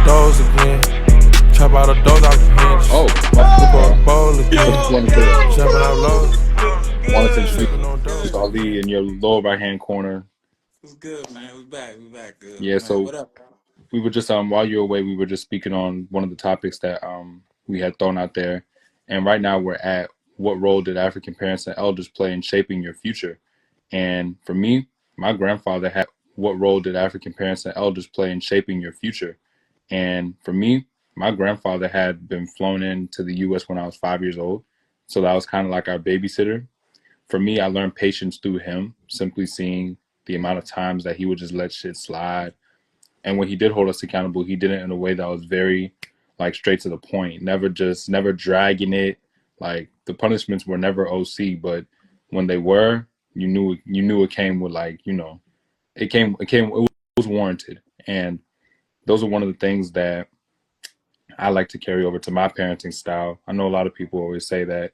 doors again. Chop all the doors off the hinges. Oh, Whip up a bowl again. I just Jumping out low. wanted to Sipping on introduce dope. Ali in your lower right hand corner. What's good, man? We back. We back. Good, Yeah, man. so What up? we were just while you were away, we were just speaking on one of the topics that we had thrown out there, and right now we're at what role did African parents and elders play in shaping your future? And for me, my grandfather had what role did African parents and elders play in shaping your future? And for me, my grandfather had been flown into the U.S. when I was 5 years old, so that was kind of like our babysitter. For me, I learned patience through him, simply seeing the amount of times that he would just let shit slide. And when he did hold us accountable, he did it in a way that was very like straight to the point, never dragging it. Like the punishments were never OC, but when they were, you knew it came with like, it was warranted. And those are one of the things that I like to carry over to my parenting style. I know a lot of people always say that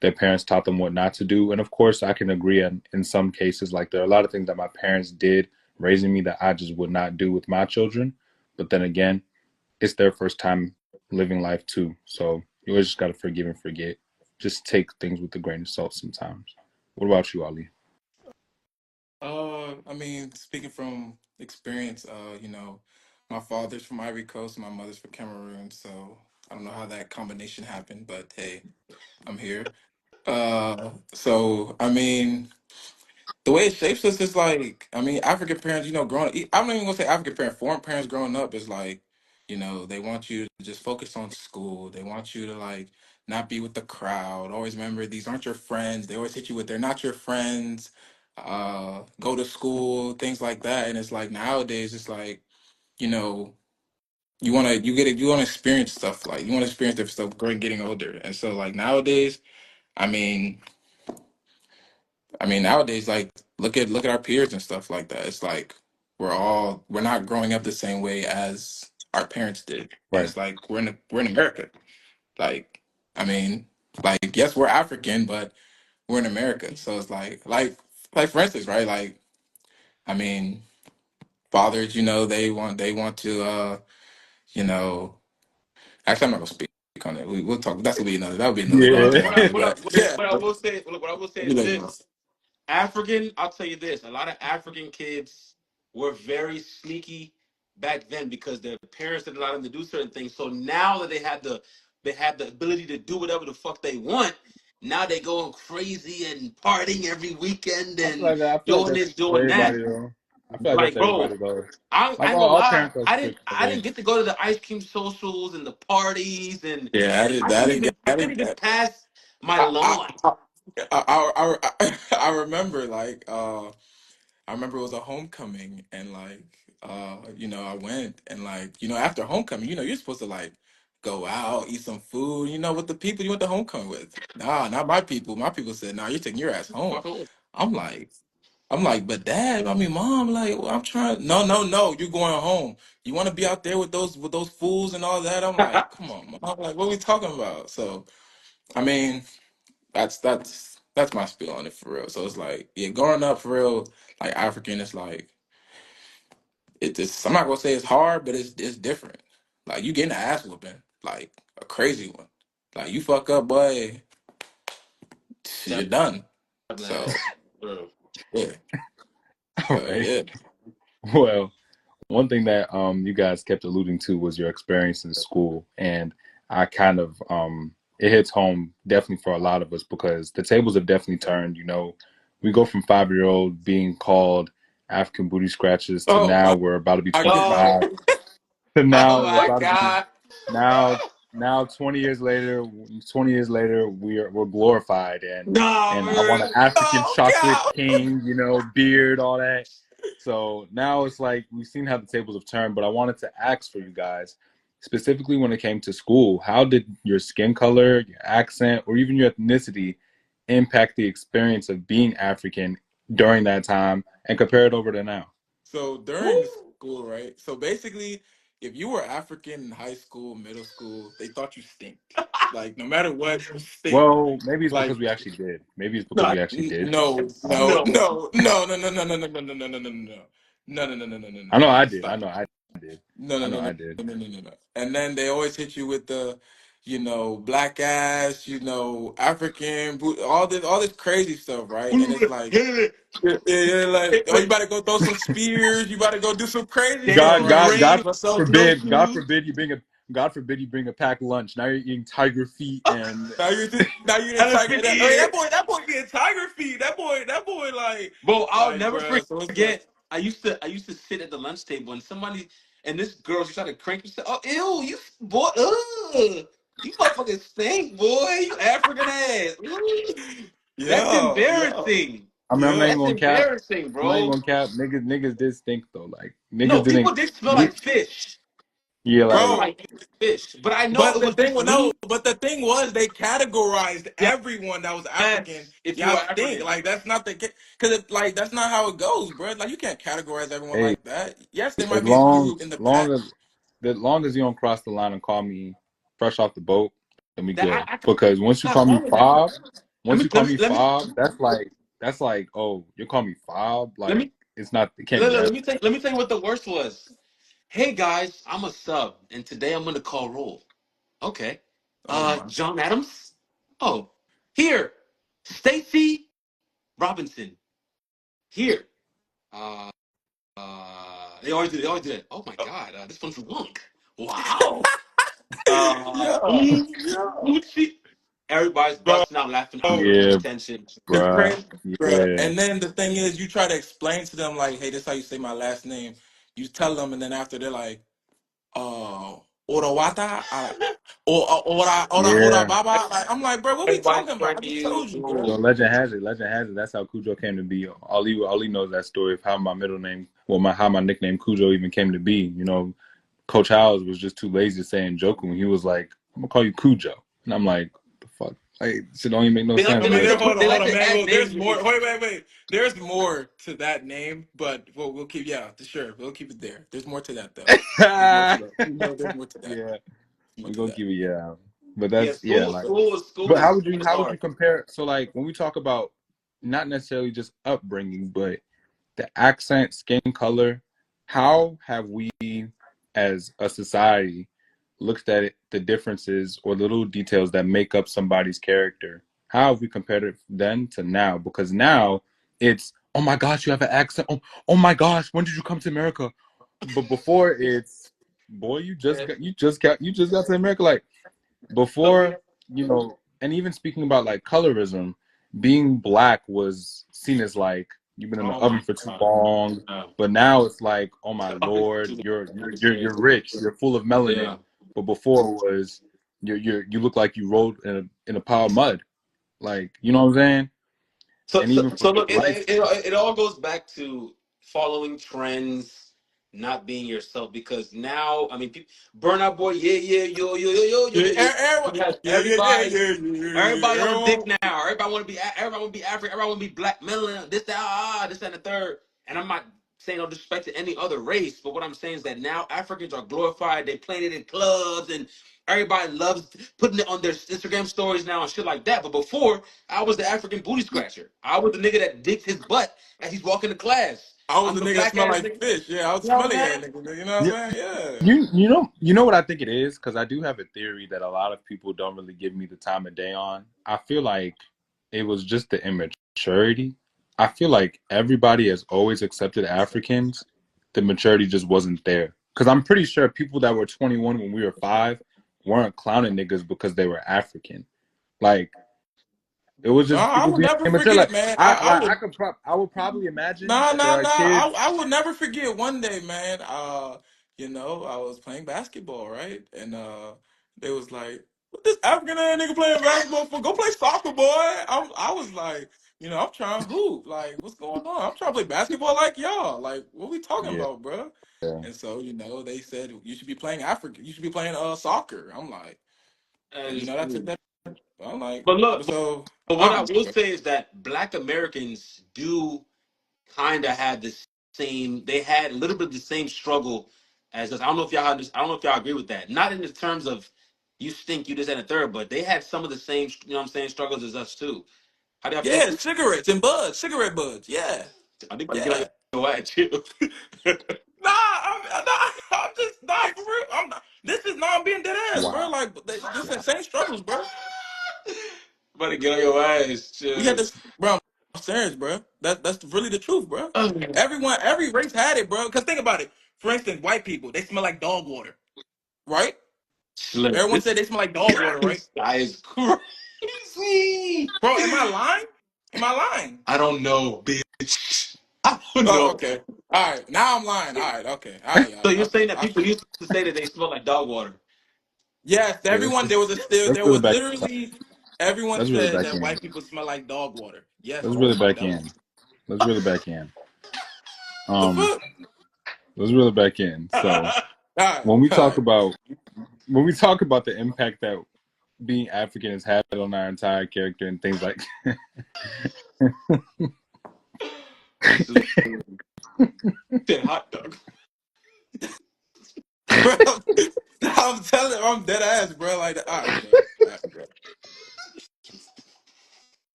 their parents taught them what not to do. And of course, I can agree in some cases. Like there are a lot of things that my parents did raising me that I just would not do with my children. But then again, it's their first time living life too. So you always just got to forgive and forget. Just take things with a grain of salt sometimes. What about you, Ali? I mean, speaking from experience, my father's from Ivory Coast, and my mother's from Cameroon, so I don't know how that combination happened, but hey, I'm here. So I mean, the way it shapes us is like, I mean, African parents, growing up, I'm not even gonna say African parents, foreign parents growing up is like, they want you to just focus on school. They want you to like not be with the crowd. Always remember these aren't your friends. They always hit you with they're not your friends. Go to school, things like that. And it's like nowadays it's like, you know, you wanna experience stuff like you wanna experience different stuff growing getting older. And so like nowadays, I mean, nowadays, like look at our peers and stuff like that. It's like we're not growing up the same way as our parents did, and Right. it's like we're in America. Like, I mean, like yes, we're African, but we're in America, so it's like for instance, right? Like, I mean, fathers, they want to, you know, actually, I'm not gonna speak on it. We'll talk. That'll be another room Yeah. altogether. But yeah, What I will say, what I will say you is know, this: African, I'll tell you this: a lot of African kids were very sneaky back then because their parents didn't allow them to do certain things. So now that they have the ability to do whatever the fuck they want. Now they going crazy and partying every weekend and I feel like doing that's this, for doing that. everybody though. I feel like that's Like, everybody bro, though. I Like ain't gonna all lie. parents are I didn't strict I today. didn't get to go to the ice cream socials and the parties and yeah, I couldn't even pass my I, lawn. I, I remember I remember it was a homecoming and I went and after homecoming, you're supposed to like go out, eat some food, with the people you went to homecoming with. Nah, not my people. My people said, nah, you're taking your ass home. I'm like, but dad, I mean mom, like well, I'm trying no, you're going home. You wanna be out there with those fools and all that? I'm like, come on, mom. I'm like, what are we talking about? So I mean that's my spiel on it for real. So it's like, yeah, growing up for real, like African, it's like I'm not gonna say it's hard, but it's different. Like you getting an ass whooping, like a crazy one. Like you fuck up, boy, you're done. Man. So yeah, All so right. yeah. Well, one thing that you guys kept alluding to was your experience in school, and I kind of it hits home definitely for a lot of us because the tables have definitely turned. We go from 5 year old being called African booty scratches to Oh now we're about to be my goodness. Oh, 25 to oh now we're my about to be God. now now 20 years later we're glorified Nah, and I want an man. African Oh chocolate God. king, beard, all that. So now it's like we've seen how the tables have turned, but I wanted to ask for you guys, specifically when it came to school, how did your skin color, your accent, or even your ethnicity impact the experience of being African during that time and compare it over to now? So during the Woo. school, right? So basically, if you were African in high school, middle school, they thought you stink. Like no matter what, you stink. Well, maybe it's because Like we actually did. Maybe it's because No, we actually did. no, no, no. no, no, no, no, no, no, no, no, no, no, no, no, no, no, no, no, no, I know no, I no. did. I Stop know it. I did. No, I no, know no, no, I did. no, no, no, no, no. And then they always hit you with the, black ass, African, all this crazy stuff, right? And it's like, yeah, yeah, yeah, like, oh, you better go throw some spears, you better go do some crazy stuff, God, right? God, rain, God But so, forbid, snowshoes. God forbid you bring a packed lunch. Now you're eating tiger feet and now you're in Tiger. Elephant ear. That boy getting tiger feet. That boy, Bro, I'll like, never bruh. So it's like, forget. I used to sit at the lunch table and somebody and this girl, she tried to crank me. She said, "Oh, ew, you boy, you motherfucking stink, boy. You African ass. Ooh." That's yo, yo, embarrassing. I mean, I'm not even That's yo. gonna cap. embarrassing, I'm not even bro. gonna cap. Niggas did stink though. Like No, niggas people didn't. did smell like fish. Yeah, People like smell Bro, like fish, but I know but it the was thing just was no, me. but the thing was they categorized everyone that was African. Yes, if you Y'all were stink. African. Like that's not the because it's like that's not how it goes, bro. Like you can't categorize everyone hey, like that. Yes, there as might be a long few in the long back. as you don't cross the line and call me fresh off the boat, then we That good. I Because have all of that. Let once me you let call me me let me fob, that's like, oh, you call me fob, let like me it's not, it can't let, be let that. me tell you what the worst was. Hey guys, I'm a sub, and today I'm gonna call roll. Okay. Oh my. John Adams. Oh, here, Stacy Robinson. Here. Uh, they always do. They always do that. Oh my God, this one's Lunk. Wow. Yeah, yeah, Gucci. Everybody's bro. busting out laughing, paying Yeah, attention. It's bruh. crazy, bro. Yeah. And then the thing is, you try to explain to them like, "Hey, this is how you say my last name." You tell them, and then after they're like, Orawata, ora Yeah. baba. Like, I'm like, bro, what we Everybody's talking about? I correcting just you. told you, bro. So legend has it, that's how Cujo came to be. All he knows that story of how my middle name, well, how my nickname Cujo even came to be. You know, Coach Howes was just too lazy to say Njoku, and he was like, "I'm gonna call you Cujo," and I'm like, "The fuck? Like, shit don't even make no They like sense." I they mean, like But to hold put on, they hold like on, to man. add Well, there's names. more. Wait. There's more to that name, but we'll keep. Yeah, sure. We'll keep it there. There's more to that, though. There's more to that. There's more to that. yeah, More we to gonna that. keep it. Yeah, but Yeah, that's yeah, like. school But is how would you hard. compare? So like when we talk about not necessarily just upbringing, but the accent, skin color, how have we as a society looked at it, the differences or the little details that make up somebody's character? How have we compared it then to now? Because now it's, oh my gosh, you have an accent. Oh my gosh, when did you come to America? But before it's, boy, you just got to America. Like So before, and even speaking about like colorism, being black was seen as like you've been in the oh oven my for too God. long. No. But now it's like, oh my It's lord, too you're crazy. rich, you're full of Yeah. melanin. But before it was you look like you rolled in a pile of mud. Like, you know what I'm saying? So, And so, even for so look, life, it all goes back to following trends, not being yourself. Because now, I mean, Burnout Boy, yeah, yeah, Yeah, he has yeah, everybody on dick everyone. now. Everybody want to be African. Everybody want to be black, melanin, this, that, this, that, and the third. And I'm not saying no disrespect to any other race, but what I'm saying is that now Africans are glorified. They playing it in clubs, and everybody loves putting it on their Instagram stories now and shit like that. But before, I was the African booty scratcher. I was the nigga that dicked his butt as he's walking to class. I was I'm the the nigga that black smelled ass like nigga. fish. Yeah, I was You know what smelly I'm ass saying? nigga. You know what you, I'm saying? Yeah. you know what I think it is, because I do have a theory that a lot of people don't really give me the time of day on. I feel like it was just the immaturity. I feel like everybody has always accepted Africans. The maturity just wasn't there. Because I'm pretty sure people that were 21 when we were 5 weren't clowning niggas because they were African. Like, it was No, just I people will being never immature. forget, Like, man. I like I would probably imagine Nah, that there nah, are nah. kids. I will never forget one day, man. I was playing basketball, right? And they was like, "What this African ass nigga playing basketball for? Go play soccer, boy." I was like, I'm trying to hoop. Like, what's going on? I'm trying to play basketball like y'all. Like, what we talking Yeah. about, bro? And so, they said you should be playing Africa. You should be playing soccer. I'm like, and And that's it. I'm like, but look, so but what I I don't know, will bro. say is that Black Americans do kind of had the same. They had a little bit of the same struggle as us. I don't know if y'all had this, I don't know if y'all agree with that. Not in the terms of you stink, you this and a third, but they had some of the same, what I'm saying, struggles as us too. How do y'all feel Yeah, about cigarettes and buds, cigarette buds. Yeah, I think about to get yeah. on your ass, chill. Nah, I'm just nah. being dead ass, bro. Wow. Like this the same struggles, bro. About to get on your ass. Chill. We had this, bro. I'm serious, bro. That's really the truth, bro. Oh, Every race had it, bro. Cause think about it. For instance, white people, they smell like dog water, right? look, Everyone said this they smell like dog water, right? guy is crazy. Bro, am I lying? Am I lying? I don't know, bitch. I don't Oh, know. okay. All right. Now I'm lying. All right. Okay. All right, So y'all. you're Okay. saying that people used to say that they smell like dog water? Yes, Yeah, everyone. There was a still. let's There reel it was back. literally everyone Let's reel it said back that in. white people smell like dog water. Yes, Let's reel it back that was in. Let's reel it back in. the Um, fuck. let's reel it back in. All So right. when we All talk right. about the impact that being African has had on our entire character and things like Said hot dog. Bro, I'm telling. I'm dead ass, bro. Like, all right, bro. All right, bro.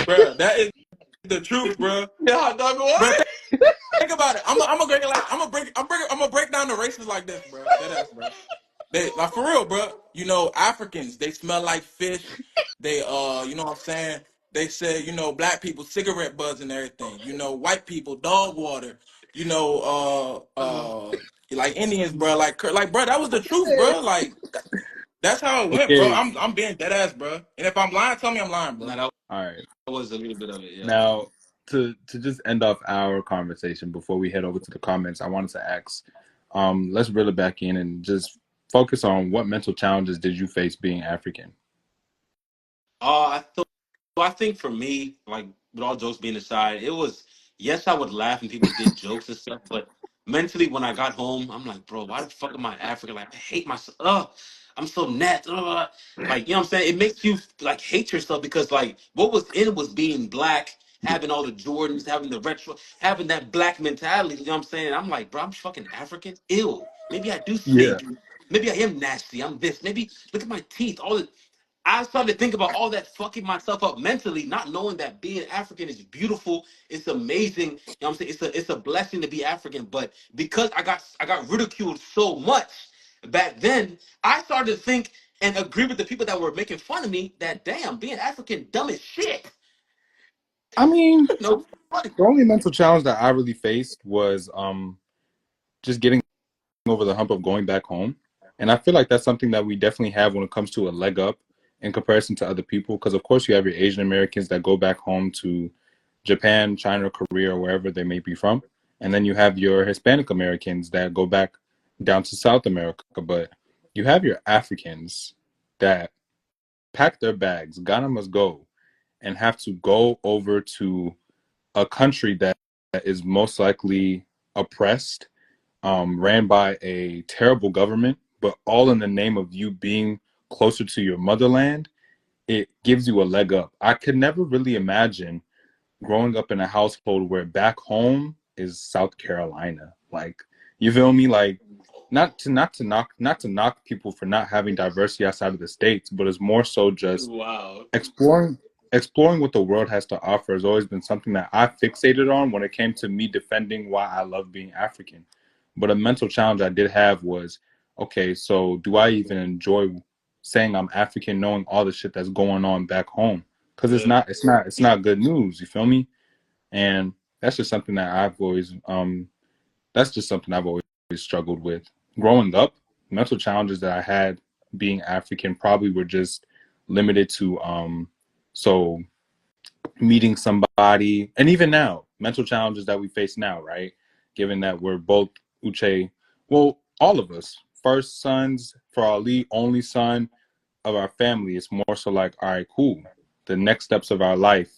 Bro, that is the truth, bro. Yeah, hot dog Bro, what? think about it. I'm gonna break it like I'm gonna break down the races like this, bro. Dead ass, bro. They like for real, bro. You know, Africans, they smell like fish. They you know what I'm saying? They say, you know, black people cigarette butts and everything. You know, white people dog water. You know, like Indians, bro. Like, bro, that was the truth, bro. Like, that's how it went, bro. okay, I'm being dead ass, bro. And if I'm lying, tell me I'm lying, bro. No, that all right. was a little bit of it, yeah. Now to just end off our conversation before we head over to the comments, I wanted to ask, let's reel it back in and just focus on what mental challenges did you face being African? I think for me, like with all jokes being aside, it was yes, I would laugh when people did jokes and stuff, but mentally when I got home, I'm like, bro, why the fuck am I African? Like I hate myself. I'm so net. Like you know what I'm saying? It makes you like hate yourself because like what was in it was being black, having all the Jordans, having the retro, having that black mentality. You know what I'm saying? I'm like, bro, I'm fucking African. Ew. Maybe I do Yeah. stink. Maybe I am nasty. I'm this. Maybe look at my teeth. All the I started to think about all that fucking myself up mentally, not knowing that being African is beautiful, it's amazing. You know what I'm saying? It's a blessing to be African. But because I got ridiculed so much back then, I started to think and agree with the people that were making fun of me that damn, being African dumb as shit. I mean, No funny. the only mental challenge that I really faced was just getting over the hump of going back home. And I feel like that's something that we definitely have when it comes to a leg up in comparison to other people. Because, of course, you have your Asian Americans that go back home to Japan, China, Korea, or wherever they may be from. And then you have your Hispanic Americans that go back down to South America. But you have your Africans that pack their bags, Ghana must go, and have to go over to a country that is most likely oppressed, ran by a terrible government, but all in the name of you being closer to your motherland. It gives you a leg up. I could never really imagine growing up in a household where back home is South Carolina. Like, you feel me? Like, not to knock people for not having diversity outside of the states, but it's more so just Wow. exploring what the world has to offer has always been something that I fixated on when it came to me defending why I love being African. But a mental challenge I did have was, okay, so do I even enjoy saying I'm African, knowing all the shit that's going on back home? Because Yeah. it's not good news. You feel me? And that's just something that I've always struggled with. Growing up, mental challenges that I had being African probably were just limited to so meeting somebody, and even now, mental challenges that we face now, right? Given that we're both Uche, well, all of us, first sons for Ali, only son of our family. It's more so like, all right, cool. The next steps of our life,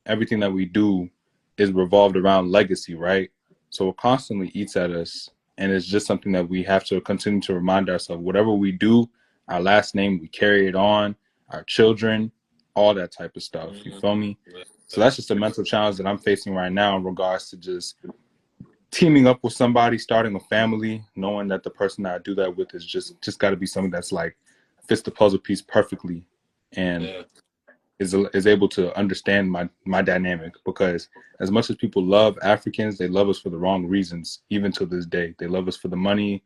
everything that we do is revolved around legacy, right? So it constantly eats at us. And it's just something that we have to continue to remind ourselves. Whatever we do, our last name, we carry it on, our children, all that type of stuff. You feel me? So that's just a mental challenge that I'm facing right now in regards to just teaming up with somebody, starting a family, knowing that the person that I do that with is just got to be something that's like fits the puzzle piece perfectly and Yeah. is able to understand my dynamic. Because as much as people love Africans, they love us for the wrong reasons. Even to this day, they love us for the money,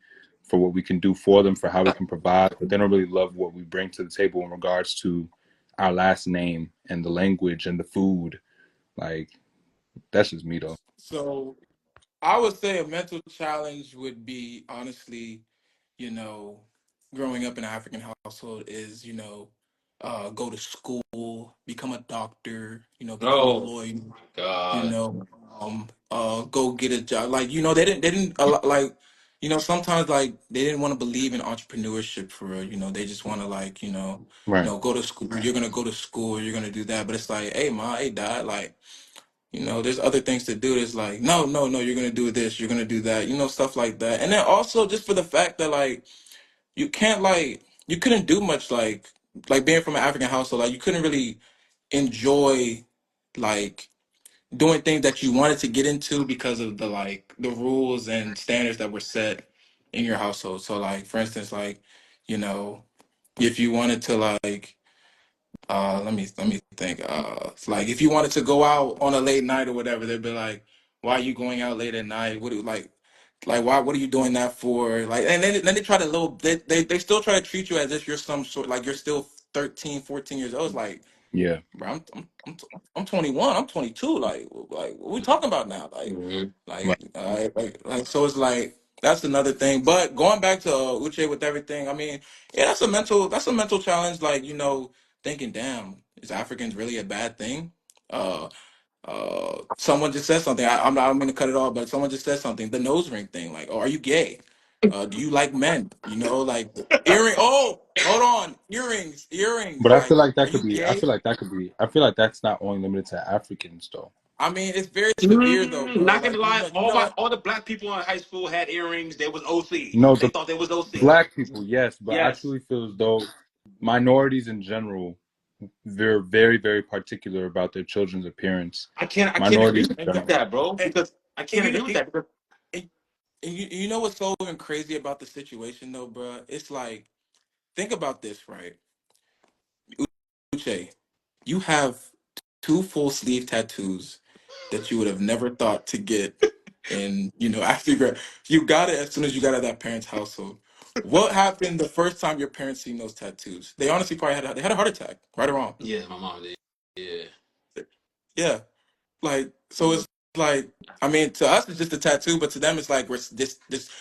for what we can do for them, for how we can provide, but they don't really love what we bring to the table in regards to our last name and the language and the food. Like, that's just me though. So I would say a mental challenge would be honestly, you know, growing up in an African household is, go to school, become a doctor, become a Oh lawyer, you God. know, go get a job. Like, they didn't like, sometimes like they didn't want to believe in entrepreneurship for real. They just want to like, Right. go to school. You're gonna go to school. You're gonna do that. But it's like, hey, ma, hey, dad, like, there's other things to do. It's like, no, no, no, you're gonna do this. You're gonna do that. Stuff like that. And then also just for the fact that like you can't like you couldn't do much like being from an African household. Like you couldn't really enjoy like doing things that you wanted to get into because of the rules and standards that were set in your household. So like for instance, like, you know, if you wanted to like let me think. It's like if you wanted to go out on a late night or whatever, they'd be like, why are you going out late at night? What do like why what are you doing that for? Like and then they try to they still try to treat you as if you're some sort like you're still 13, 14 years old. It's like, Yeah. bro, I'm 21. I'm 22. Like what we talking about now? Like Mhm. Right. so it's like that's another thing. But going back to Uche with everything, I mean, yeah, that's a mental challenge. Like thinking, damn, is Africans really a bad thing? Uh, someone just said something. I'm going to cut it off, but someone just said something. The nose ring thing. Like, oh, are you gay? Do you like men? Like earring. Oh, hold on, earrings. But I feel Like, like are that could you be. I gay? feel like that could be. I feel like that's not only limited to Africans though. I mean, it's very severe though, bro. Not gonna Like, lie, you know what? all the black people in high school had earrings. They was OC. No, They the thought they was OC. black people, yes, but I Yes. truly feel as though minorities in general, they're very, very particular about their children's appearance. I can't agree Minorities in with general. that, bro. And, Because I and can't you agree know, with that. Because and you know what's so even crazy about the situation though, bro? It's like, think about this, right? Uche, you have two full sleeve tattoos that you would have never thought to get in, after you you got it as soon as you got out of that parent's household. What happened the first time your parents seen those tattoos? They honestly probably had a heart attack, right or wrong. yeah, my mom did. Yeah. Yeah. Like, so it's like, I mean, to us it's just a tattoo, but to them it's like we're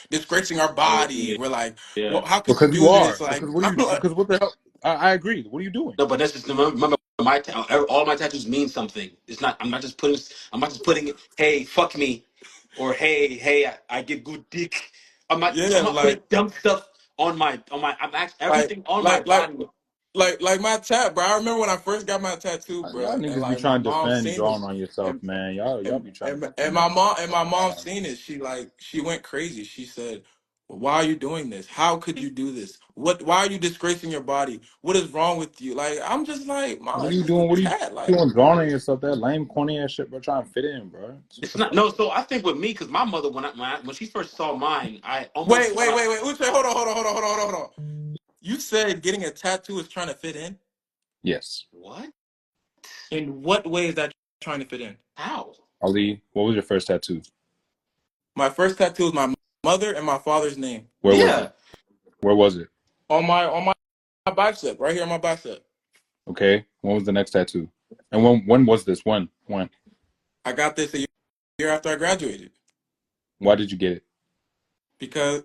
disgracing our body. Yeah. We're like, Yeah. well, how could you Because you do this? are. Like, Because what do I'm you? like, Because what the hell? I agree. What are you doing? No, but that's just remember all my tattoos mean something. It's not. I'm not just putting. I'm not just putting. Hey, fuck me, or hey, I get good dick. I'm not. yeah, I'm not putting dumb stuff on my. I'm actually like, everything on my like, like, body. like my tat, bro. I remember when I first got my tattoo, Y'all bro, and niggas be like my trying to mom defend seen it, drawing on yourself, and man. Y'all be trying to and defend my that shit. mom and my mom seen it. She went crazy. She said, well, "Why are you doing this? How could you do this? What? Why are you disgracing your body? What is wrong with you?" Like, I'm just like, mom, What are it's you just a doing? What are you tat. Like, doing? Drawing on yourself? That lame, corny ass shit, bro. Trying to fit in, bro. What It's the not. fuck? No. So I think with me, because my mother when she first saw mine, I almost wait, thought wait, wait, wait. Uche, hold on. You said getting a tattoo is trying to fit in. Yes. what? In what way is that trying to fit in? How? Ali, what was your first tattoo? My first tattoo is my mother and my father's name Where was it? Yeah. Where was it? on my bicep, right here on my bicep. Okay. When was the next tattoo? And when was this? When? I got this a year after I graduated Why did you get it? because,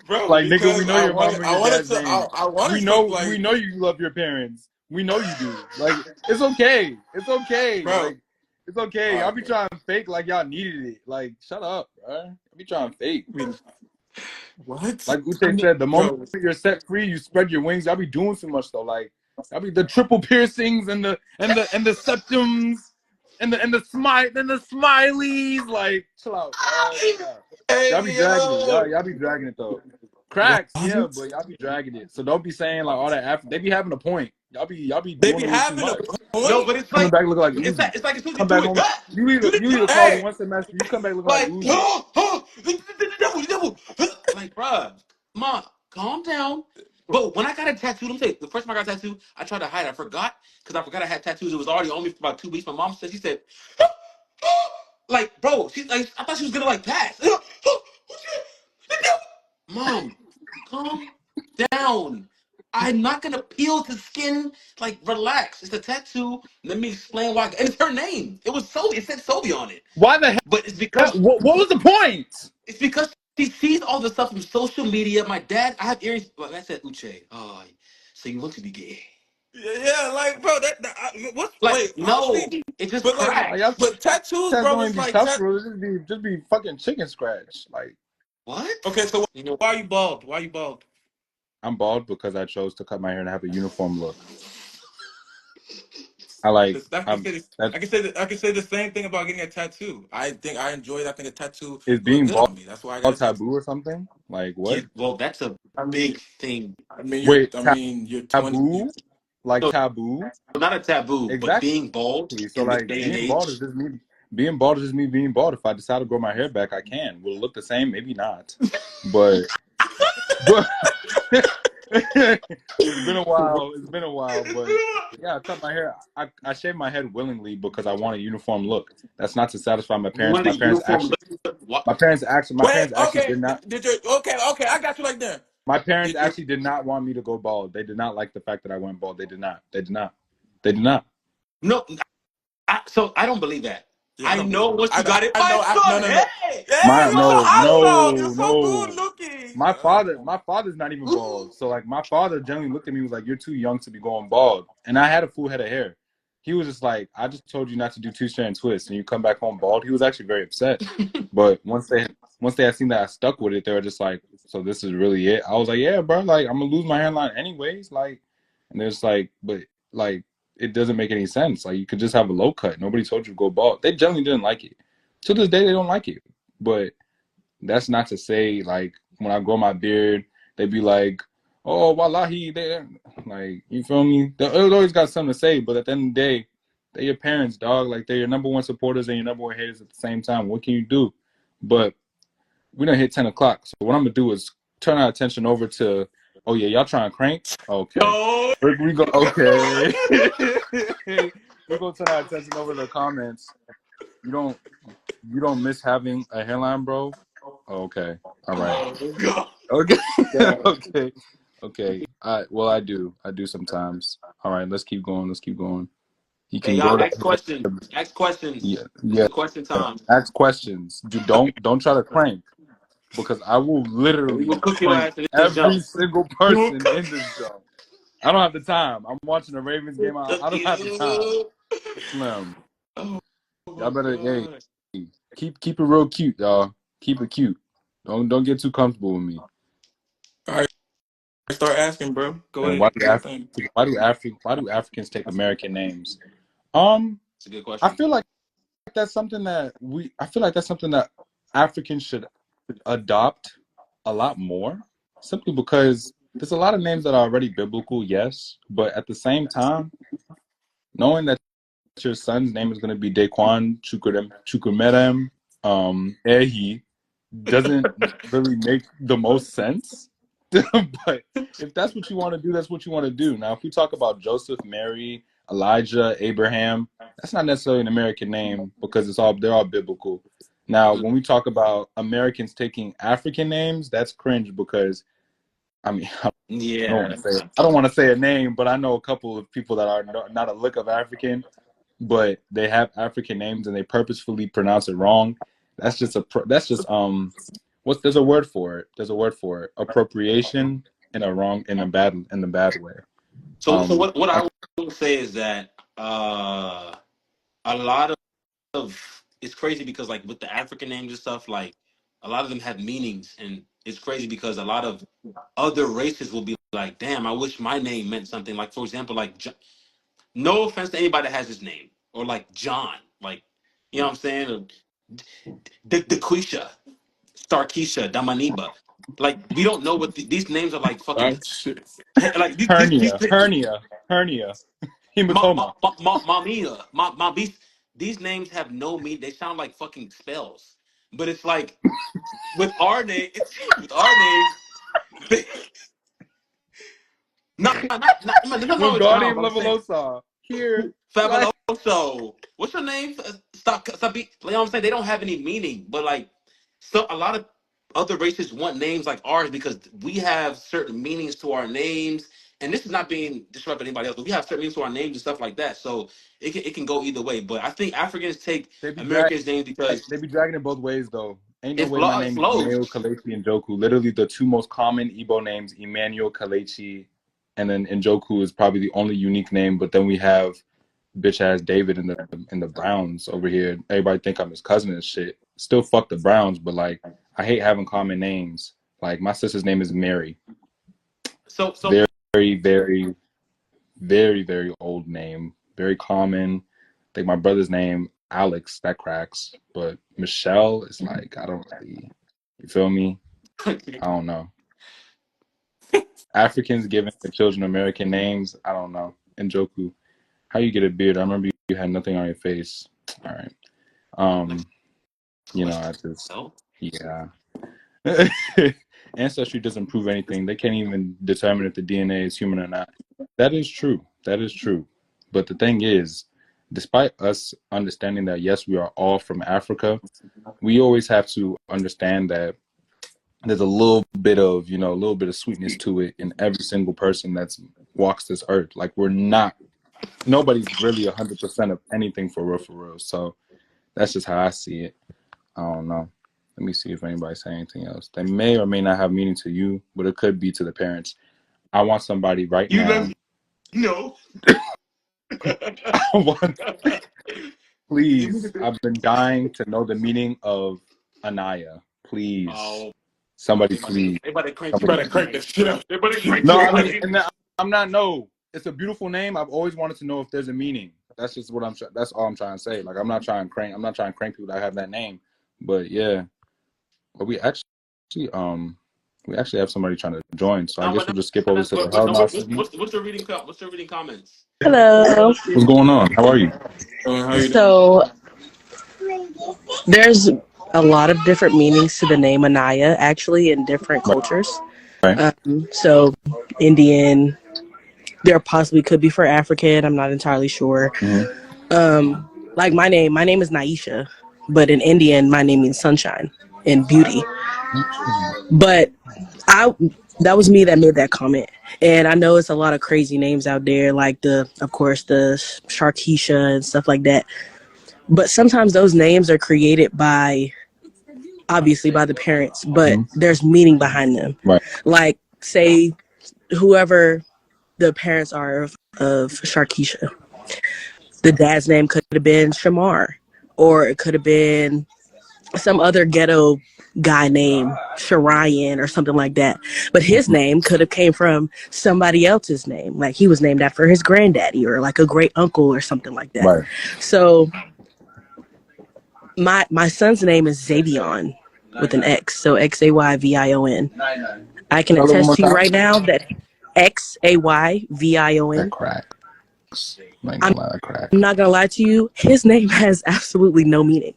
bro, Like, nigga, we because know your mom or I your wanted dad's to name. I wanted We some know we like, know you love your parents. We know you do. Like, it's okay. It's okay. bro. Like, it's okay. All Y'all right, be bro. trying to fake like y'all needed it. Like, shut up, bro. Y'all be trying to fake. I mean, what? Like Uche said, the moment Bro, you're set free, you spread your wings. Y'all be doing too much though. Like, y'all be the triple piercings and the septums and the smileys. Like, chill out, bro. Chill out. Y'all be hey dragging it. yo, Y'all be dragging it though. what? Cracks, yeah, but y'all be dragging it. So don't be saying like all that after. They be having a point. Y'all be They doing be a little too having a much. No, point. but it's Coming like back looking like it's Uzi. like it's like as soon as you Come do back it, home. You do either the you either pause Hey, one semester. You come back looking like like, Uzi. the devil, the devil. Like, bruh, ma, calm down. But when I got a tattoo, let me tell you, the first time I got a tattoo, I tried to hide it. I forgot because I forgot I had tattoos. It was already on me for about 2 weeks. My mom said, she said, Like, bro, she's like, I thought she was gonna like pass. Mom, calm down. I'm not gonna peel the skin. Like, relax. It's a tattoo. Let me explain why. And it's her name. It was Sophie. It said Sophie on it. Why the hell? But it's because What was the point? it's because she sees all the stuff from social media. My dad, I have earrings. Like I said, Uche. Oh, so you want to be gay? Yeah, like bro, what's Like, wait, no, honestly, it just but like, Like, y'all but tattoos, tats bro, don't is even be like tough, bro. Just be fucking chicken scratch. Like, what? okay, so You know, why are you bald? Why are you bald? I'm bald because I chose to cut my hair and have a uniform look. I like. I can say this. That I can say the same thing about getting a tattoo. I think I enjoy it. I think a tattoo is look being good bald on me. That's why I got a tattoo. taboo or something. Like yeah. what? Well, that's a I mean, big thing. Wait, you're 20. taboo? Like No, taboo? not a taboo, but Exactly. being bald So in this like day and being bald is age. just me. Being bald is just me being bald. If I decide to grow my hair back, I can. Will it look the same? Maybe not. But it's been a while. It's been a while. But yeah, I cut my hair. I shaved my head willingly because I want a uniform look. That's not to satisfy my You parents. wanted a uniform look. What? My Wait, parents actually okay. did not. Did you? Okay, okay. I got you like there. My parents Did you? actually did not want me to go bald. They did not like the fact that I went bald. They did not. They did not. They did not. No, so I don't believe that. Yeah, I I don't know believe it. once you got it, I my know. No, son. no, no. Hey, Hey, My you're so no, handsome. You're no, so good no. looking. My father's not even bald. So like my father generally looked at me and was like, "You're too young to be going bald." And I had a full head of hair. He was just like, "I just told you not to do two-strand twists, and you come back home bald." He was actually very upset. But once they had seen that I stuck with it, they were just like, "So this is really it?" I was like, "Yeah, bro. Like I'm gonna lose my hairline anyways." Like, and they're just like, "But like it doesn't make any sense. Like you could just have a low cut. Nobody told you to go bald." They generally didn't like it. To this day, they don't like it. But that's not to say like when I grow my beard, they be like, "Oh, wallahi," they like, you feel me? They always got something to say, but at the end of the day, they're your parents, dog. Like they're your number one supporters and your number one haters at the same time. What can you do? But we done hit 10 o'clock, so what I'm gonna do is turn our attention over to, oh yeah, y'all trying to crank? Okay, no. we go. Okay, we gonna turn our attention over to the comments. You don't miss having a hairline, bro? Okay. All right. Oh God. Okay. God. Okay. Well, I do. I do sometimes. All right. Let's keep going. Let's keep going. You Hey, can y'all, grow that ask hair. questions. Ask questions. Yeah. This Yeah. is question time. Ask questions. Don't try to crank because I will We gonna literally cook your crank ass in this every jump. single We gonna person cook. in this job. I don't have the time. I'm watching the Ravens game. Cook I don't have the time. you. Slim. Oh Y'all my better God. keep it real cute, y'all. Keep it cute. Don't get too comfortable with me. All right, start asking, bro. Go And ahead. Do your thing. why do Africans take American names? It's a good I question. feel like I feel like that's something that Africans should adopt a lot more. Simply because there's a lot of names that are already biblical, yes, but at the same time, knowing that your son's name is going to be Daquan Chukwumerem Ehi doesn't really make the most sense. But if that's what you want to do, that's what you want to do. Now, if we talk about Joseph, Mary, Elijah, Abraham, that's not necessarily an American name because they're all biblical. Now, when we talk about Americans taking African names, that's cringe because I mean, Yeah. I don't want to say a name, but I know a couple of people that are not a lick of African, but they have African names and they purposefully pronounce it wrong. That's just there's a word for it. There's a word for it. Appropriation in the bad way. So what I, I will say is that a lot of it's crazy because like with the African names and stuff, like a lot of them have meanings, and it's crazy because a lot of other races will be like, "Damn, I wish my name meant something." Like for example, like no offense to anybody that has his name or like John, like you know what I'm saying, or Daquisha, Starkeisha, Damaniba. Like we don't know what these names are like. Fucking Shit. like hernia, Ma, hematoma. Mamia, these names have no meaning. They sound like fucking spells. But it's like with our name, with our names, they, not nothing wrong with John. Wingardium But I'm saying Leviosa here. Like, Fabuloso. What's your name? Stop. You know what I'm saying? They don't have any meaning, but like, so a lot of other races want names like ours because we have certain meanings to our names. And this is not being disrespectful to anybody else, but we have certain meanings to our names and stuff like that. So it can go either way. But I think Africans take they be Americans' names because they be dragging it both ways though. Ain't no it, way my it name is Emmanuel flows. Kalechi and Njoku. Literally the two most common Igbo names, Emmanuel Kalechi, and then Njoku is probably the only unique name. But then we have bitch ass David in the Browns over here. Everybody think I'm his cousin and shit. Still fuck the Browns, but like I hate having common names. Like my sister's name is Mary. So Very, very, very, very old name. Very common. I think my brother's name Alex, that cracks. But Michelle is like, I don't really, you feel me? I don't know. Africans giving their children American names, I don't know. Njoku, how you get a beard? I remember you had nothing on your face. All right. You know, I just, yeah. Ancestry doesn't prove anything. They can't even determine if the DNA is human or not. That is true. That is true. But the thing is, despite us understanding that, yes, we are all from Africa, we always have to understand that there's a little bit of, a little bit of sweetness to it in every single person that's walks this earth. Like nobody's really 100% of anything for real. So that's just how I see it. I don't know. Let me see if anybody's saying anything else. They may or may not have meaning to you, but it could be to the parents. I want somebody right now. No. Please, I've been dying to know the meaning of Anaya. Please. Oh, Somebody please. Everybody crank this shit up. No, I mean, and I'm not, no. It's a beautiful name. I've always wanted to know if there's a meaning. That's just what that's all I'm trying to say. Like, I'm not trying to crank people that have that name. But yeah. But we actually have somebody trying to join, so I guess we'll just skip over to the What's your reading? What's your reading comments? Hello. What's going on? How are you? So there's a lot of different meanings to the name Anaya, actually, in different cultures. Right. So Indian, there possibly could be for African. I'm not entirely sure. Mm-hmm. Like my name is Naisha, but in Indian, my name means sunshine and beauty. But that was me that made that comment. And I know it's a lot of crazy names out there, like of course, the Sharkeisha and stuff like that. But sometimes those names are created obviously by the parents, but there's meaning behind them. Right. Like, say, whoever the parents are of Sharkeisha, the dad's name could have been Shamar, or it could have been some other ghetto guy named Sharian or something like that. But his name could have came from somebody else's name. Like he was named after his granddaddy or like a great uncle or something like that. Right. So my son's name is Xavion with an X. So Xayvion. I can attest to you right now that Xayvion. That cracks. I'm not gonna lie to you. His name has absolutely no meaning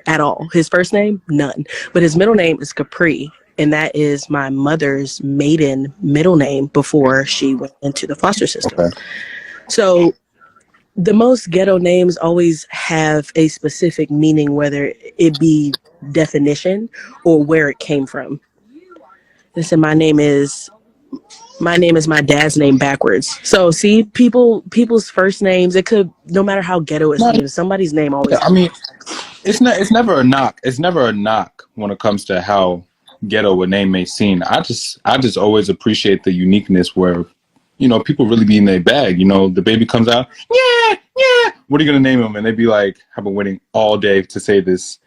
at all. His first name, none. But his middle name is Capri, and that is my mother's maiden middle name before she went into the foster system. Okay. So the most ghetto names always have a specific meaning, whether it be definition or where it came from. Listen, my name is my dad's name backwards. So see, people's first names, it could, no matter how ghetto it seems, somebody's name always. Yeah, I mean, it's never a knock. It's never a knock when it comes to how ghetto a name may seem. I just always appreciate the uniqueness where, people really be in their bag. The baby comes out, yeah. What are you gonna name him? And they be like, I've been waiting all day to say this.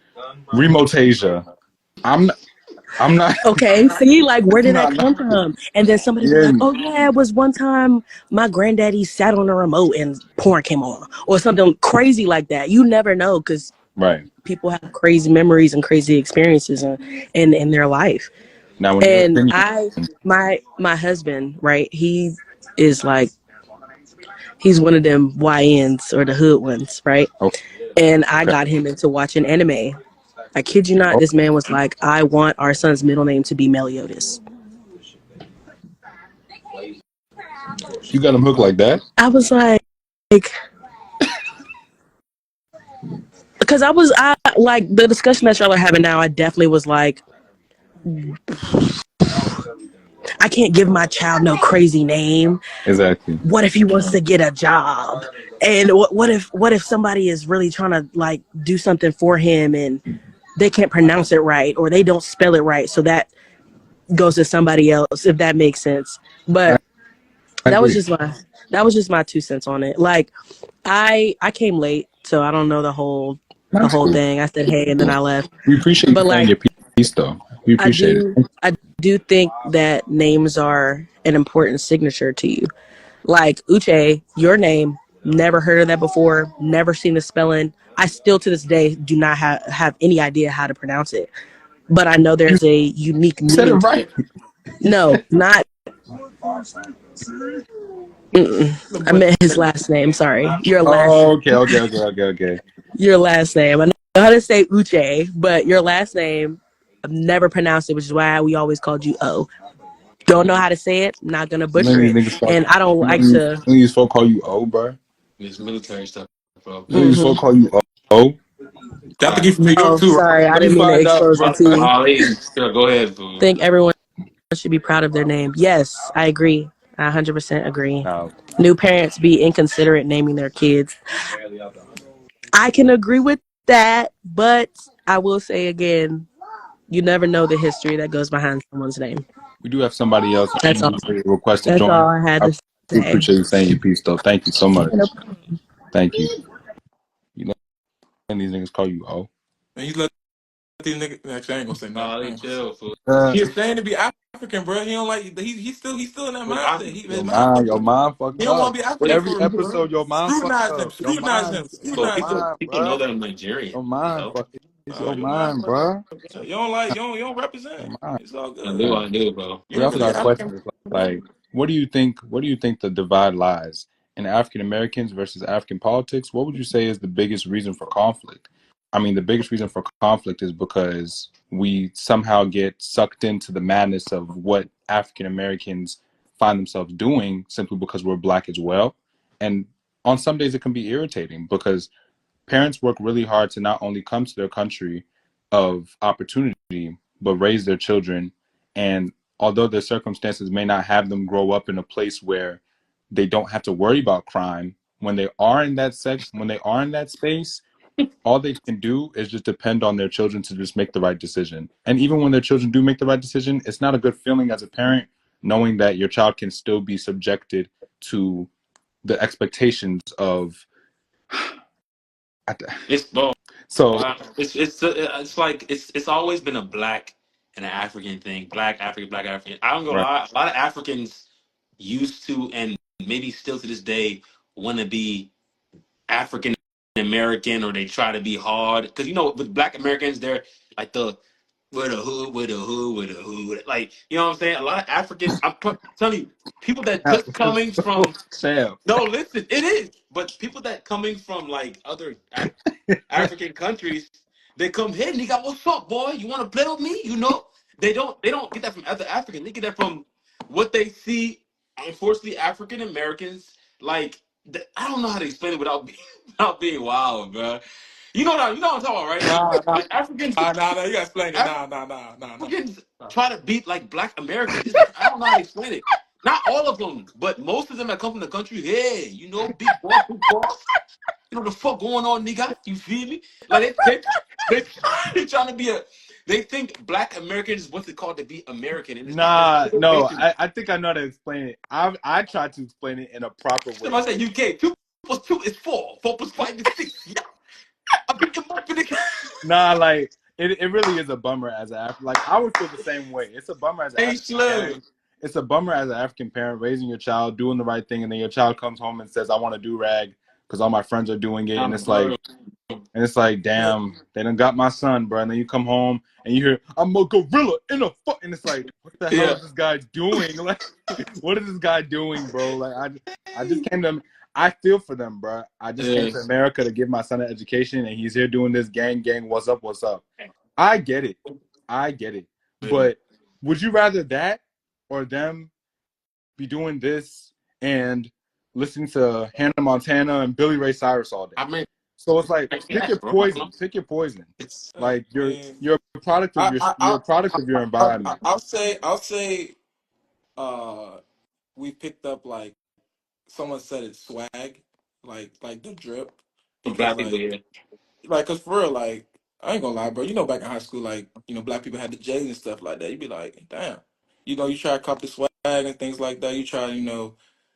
Remotasia. I'm not. Okay, see, like, where did that come from? And then somebody was like, oh, yeah, it was one time my granddaddy sat on a remote and porn came on. Or something crazy like that. You never know, because people have crazy memories and crazy experiences in their life. Now, and my husband, right, he is like, he's one of them YNs or the hood ones, right? Okay. And I got him into watching anime. I kid you not, this man was like, I want our son's middle name to be Meliodas. You got him hooked like that? I was like, because I like the discussion that y'all are having now. I definitely was like, I can't give my child no crazy name. Exactly. What if he wants to get a job? And what if somebody is really trying to like do something for him and they can't pronounce it right or they don't spell it right, so that goes to somebody else, if that makes sense. I But that was agree. just my that was just my 2 cents on it. Like I came late, so I don't know the That's whole cool. thing. I said hey and then I left. We appreciate you But saying like your piece, though. We I appreciate do it. I do think that names are an important signature to you. Like Uche, your name, never heard of that before, never seen the spelling. I still to this day do not have any idea how to pronounce it. But I know You there's a unique said it meaning to right. it. You said No, not I But meant his last name. Sorry. Oh, okay. Your last name. I know how to say Uche, but your last name, I've never pronounced it, which is why we always called you O. Don't know how to say it, not gonna You know butcher these it. niggas call And I don't you know like these, to you know these folk call you O, bro. It's military stuff, bro. You know these Please. folk mm-hmm. call you O. I think he's from New York Oh, too, right? sorry, I Let me didn't mean to find out, expose bro. the tea. Sure, go ahead, fool. Think everyone should be proud of their name. Yes, I agree. I 100% agree. No, New parents be inconsiderate naming their kids. I can agree with that, but I will say again, you never know the history that goes behind someone's name. we do have somebody else That's all. request to That's join. all I had I to do say. appreciate you saying your piece, though. Thank you so much. Thank you. You know, and these niggas call you O. And he's let these niggas. Actually, I ain't gonna say nothing. I They ain't gonna say. chill, fool. He ashamed to be African, bro. He don't like. He's still in that Fool, mindset. His Your mind mind, fucked your up. mind He fucked don't up. want to be What African if, Every for real. episode, your mind fucked Scrutinize him. up. Your Scrutinize mind, him. your Scrutinize him. mind, people know bro. that I'm Nigerian, Your you mind know? fucked. It's your Your mind mind, fucked bro. up. You don't like. You don't Your represent. mind. It's all I good. do, Yeah. I do, bro. You We ain't also really got African, questions bro. like, what do you think? What do you think the divide lies in African Americans versus African politics? What would you say is the biggest reason for conflict? I mean, the biggest reason for conflict is because we somehow get sucked into the madness of what African Americans find themselves doing simply because we're black as well. And on some days it can be irritating because parents work really hard to not only come to their country of opportunity, but raise their children. And although their circumstances may not have them grow up in a place where they don't have to worry about crime, when they are in that when they are in that space, all they can do is just depend on their children to just make the right decision. And even when their children do make the right decision, it's not a good feeling as a parent knowing that your child can still be subjected to the expectations of It's bro. so It's like it's always been a black and an African thing. Black African, black African. I don't gonna right. lie. A lot of Africans used to, and maybe still to this day, want to be African American, or they try to be hard because with Black Americans, they're like the with a hood, with a hood, with a hood. Like what I'm saying. A lot of African. Telling you, people that just coming from. Sam. No, listen, it is. But people that coming from like other African countries, they come here, nigga, what's up, boy? You want to play with me? They don't get that from other Africans. They get that from what they see. Unfortunately, African Americans like I don't know how to explain it without being without being wild, bro. You know what I'm talking about, right? Nah, nah, Like Africans, nah. You gotta explain it. Nah. Africans try to beat like Black Americans. I don't know how to explain it. Not all of them, but most of them that come from the country. Hey, big boss, big boss. You know the fuck going on, nigga? You feel me? Like they trying to be a. They think Black Americans is what's it called to be American, and it's not. It's Nah, no, generation. I think I know how to explain it. I tried to explain it in a proper way. Somebody said UK 2 plus 2 is 4. 4 plus 5 is 6. Yeah, I picked them up in the. Nah, like it really is a bummer as an African. Like I would feel the same way. It's a bummer as an Hey, African Slim. parent. It's a bummer as an African parent raising your child, doing the right thing, and then your child comes home and says, "I want to do rag because all my friends are doing it," and I'm it's like. bro. And it's like, damn, they done got my son, bro. And then you come home and you hear, I'm a gorilla in a fuck. And it's like, what the hell Yeah. is this guy doing? Like, what is this guy doing, bro? Like, I just came to, I feel for them, bro. I just came to America to give my son an education, and he's here doing this gang, what's up, what's up. I get it. But would you rather that or them be doing this and listening to Hannah Montana and Billy Ray Cyrus all day? I mean, So it's like I pick guess, your bro. I don't know. poison. Pick your poison. It's Like man. you're a product of you're a product of your environment. I'll say we picked up like someone said it's swag, like the drip, For because black people, yeah. cause for real, like I ain't gonna lie, bro. You know, back in high school, like black people had the J's and stuff like that. You'd be like, damn, you try to copy the swag and things like that. You try,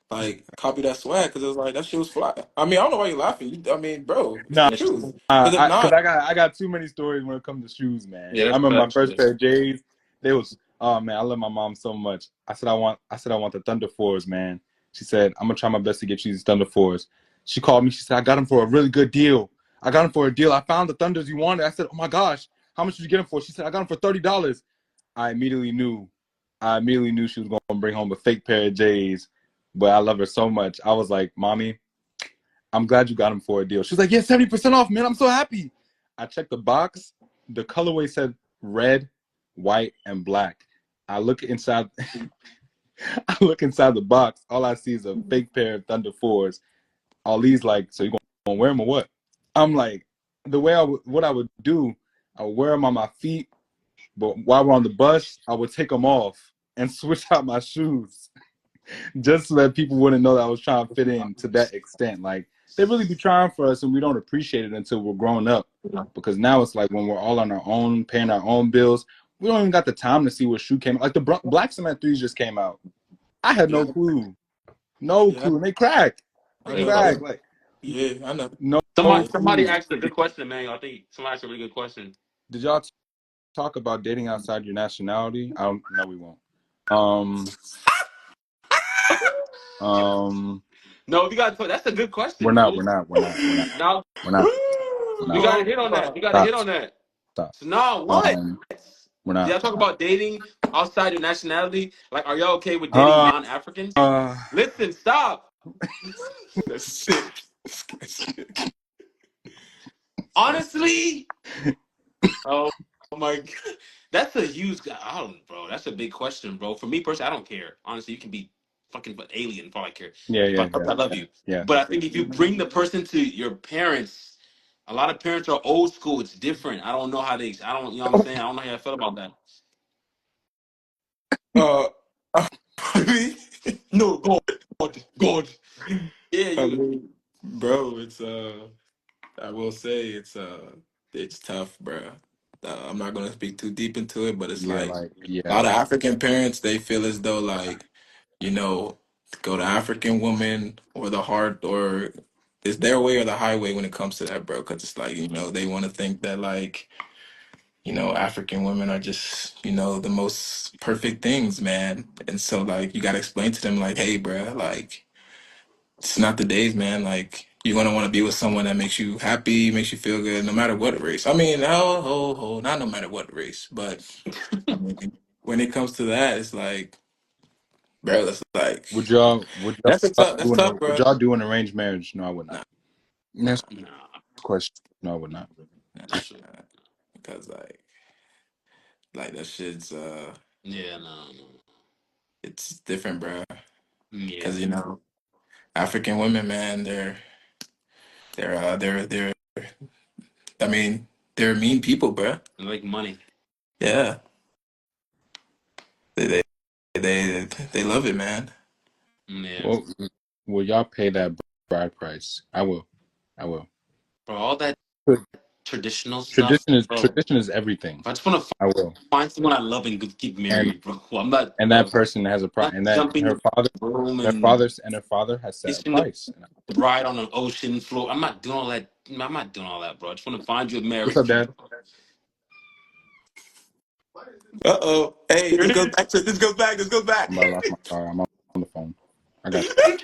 like copy that swag because it was like that shit was fly. I mean, I don't know why you're laughing. I mean, bro, it's the Nah, truth. Because if because not, I got too many stories when it comes to shoes, man. Yeah, I that's remember my facts. first pair of J's. They was oh man, I love my mom so much. I said I want the Thunder Fours, man. She said I'm gonna try my best to get you these Thunder Fours. She called me. She said I got them for a really good deal. I got them for a deal. I found the Thunders you wanted. I said, oh my gosh, how much did you get them for? She said I got them for $30. I immediately knew she was gonna bring home a fake pair of J's, but I love her so much. I was like, mommy, I'm glad you got him for a deal. She's like, yeah, 70% off, man. I'm so happy. I checked the box. The colorway said red, white, and black. I look inside I look inside the box. All I see is a fake pair of Thunder 4s. All these like, so you gonna wear them or what? I'm like, the way what I would do, I would wear them on my feet, but while we're on the bus, I would take them off and switch out my shoes. Just so that people wouldn't know that I was trying to fit in to that extent. Like they really be trying for us, and we don't appreciate it until we're grown up. Because now it's like when we're all on our own, paying our own bills, we don't even got the time to see what shoe came out. Like the Black Cement 3s just came out. I had no clue, yeah, and they crack, I Hey, know, bro. bro. like Yeah, I know. no Yeah. Somebody clue. asked a good question, man. I think somebody asked a really good question. Did y'all talk about dating outside your nationality? I don't know. We won't. Um, um, No, we got to. That's a good we're question, not. bro. We're not. We're not. We're not. Now We're not. We're we not. got to hit on that. We got to Stop. hit on that. Stop. So now what? We're Did not. y'all talk about dating outside your nationality? Like, are y'all okay with dating Uh, non-Africans? uh, Listen, stop. That's sick. This guy's sick. Honestly, oh my god, that's a huge. I don't, bro. That's a big question, bro. For me personally, I don't care. Honestly, you can be fucking but alien for all I care. yeah. But I love you. Yeah. But I think if you bring the person to your parents, a lot of parents are old school. It's different. I don't know how they. I don't. You know what I'm saying? I don't know how I feel about that. Uh, I mean, No, God. Yeah, I you. mean, bro, I will say it's tough, bro. I'm not gonna speak too deep into it, but it's Yeah. like Like, a yeah. lot of African parents, they feel as though like, you know, go to African woman or the hard or it's their way or the highway when it comes to that, bro. Because it's like they want to think that like African women are just the most perfect things, man. And so like you gotta explain to them like, hey, bro, like it's not the days, man. Like you're gonna want to be with someone that makes you happy, makes you feel good, no matter what race. I mean, not no matter what race, but I mean, when it comes to that, it's like, bro, it's like that's tough, Would bro. y'all do an arranged marriage? No, I would not. Nah, Next Nah, question. No, I would not. nah, that's true. nah. Because like that shit's Yeah, no. it's different, bro. Yeah, Because African women, man, they're I mean, they're mean people, bro. I like money. Yeah, they they love it, man. Yeah, Well, will y'all pay that bride price? I will. I will. bro. All that traditional stuff, Tradition is bro. everything. I just want to I will. find someone I love and get And married, bro. I'm not, that bro. person has a price, Not and that jumping in the room and her father has set a kissing the price. bride on an ocean floor. I'm not doing all that. I'm not doing all that, bro. I just want to find you a What's married up, Dad? people. Uh-oh. Hey, Here this it goes is. back to this goes back. This goes back. I'm about to lock my car. I'm on the phone. I got you.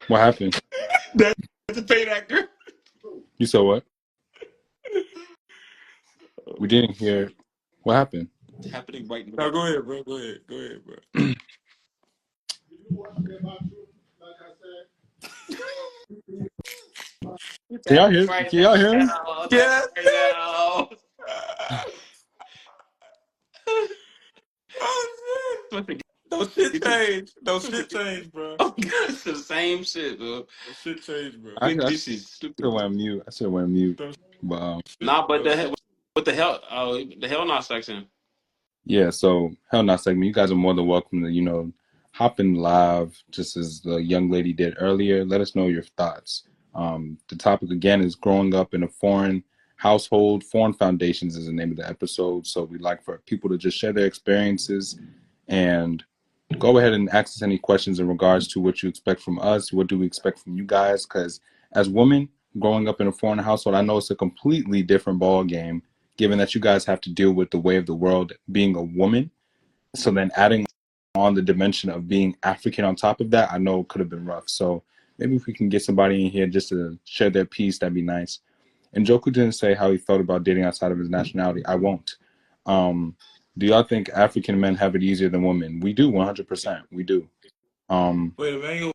What happened? That's a paid actor. You saw what? We didn't hear. What happened? It's happening right No, now. go ahead, bro. Go ahead. Go ahead, bro. It's Can y'all happening hear? right Can y'all hear me? now. It's Yes. happening right now. Oh shit. Supposed to No shit get you. changed. No shit changed, bro. Oh It's the same shit, bro. Shit changed, bro. This is should stupid. have went mute. I should have went mute. But Nah, but what the hell? The hell not section. yeah, so hell not segment. You guys are more than welcome to, hop in live just as the young lady did earlier. Let us know your thoughts. The topic again is growing up in a foreign household. Foreign Foundations is the name of the episode. So we'd like for people to just share their experiences and go ahead and ask us any questions in regards to what you expect from us. What do we expect from you guys? Because as women growing up in a foreign household, I know it's a completely different ball game, given that you guys have to deal with the way of the world being a woman. So then adding on the dimension of being African on top of that, I know could have been rough. So maybe if we can get somebody in here just to share their piece, that'd be nice. And Joku didn't say how he felt about dating outside of his nationality. I won't. Do y'all think African men have it easier than women? We do, 100%. We do. Wait, Emmanuel,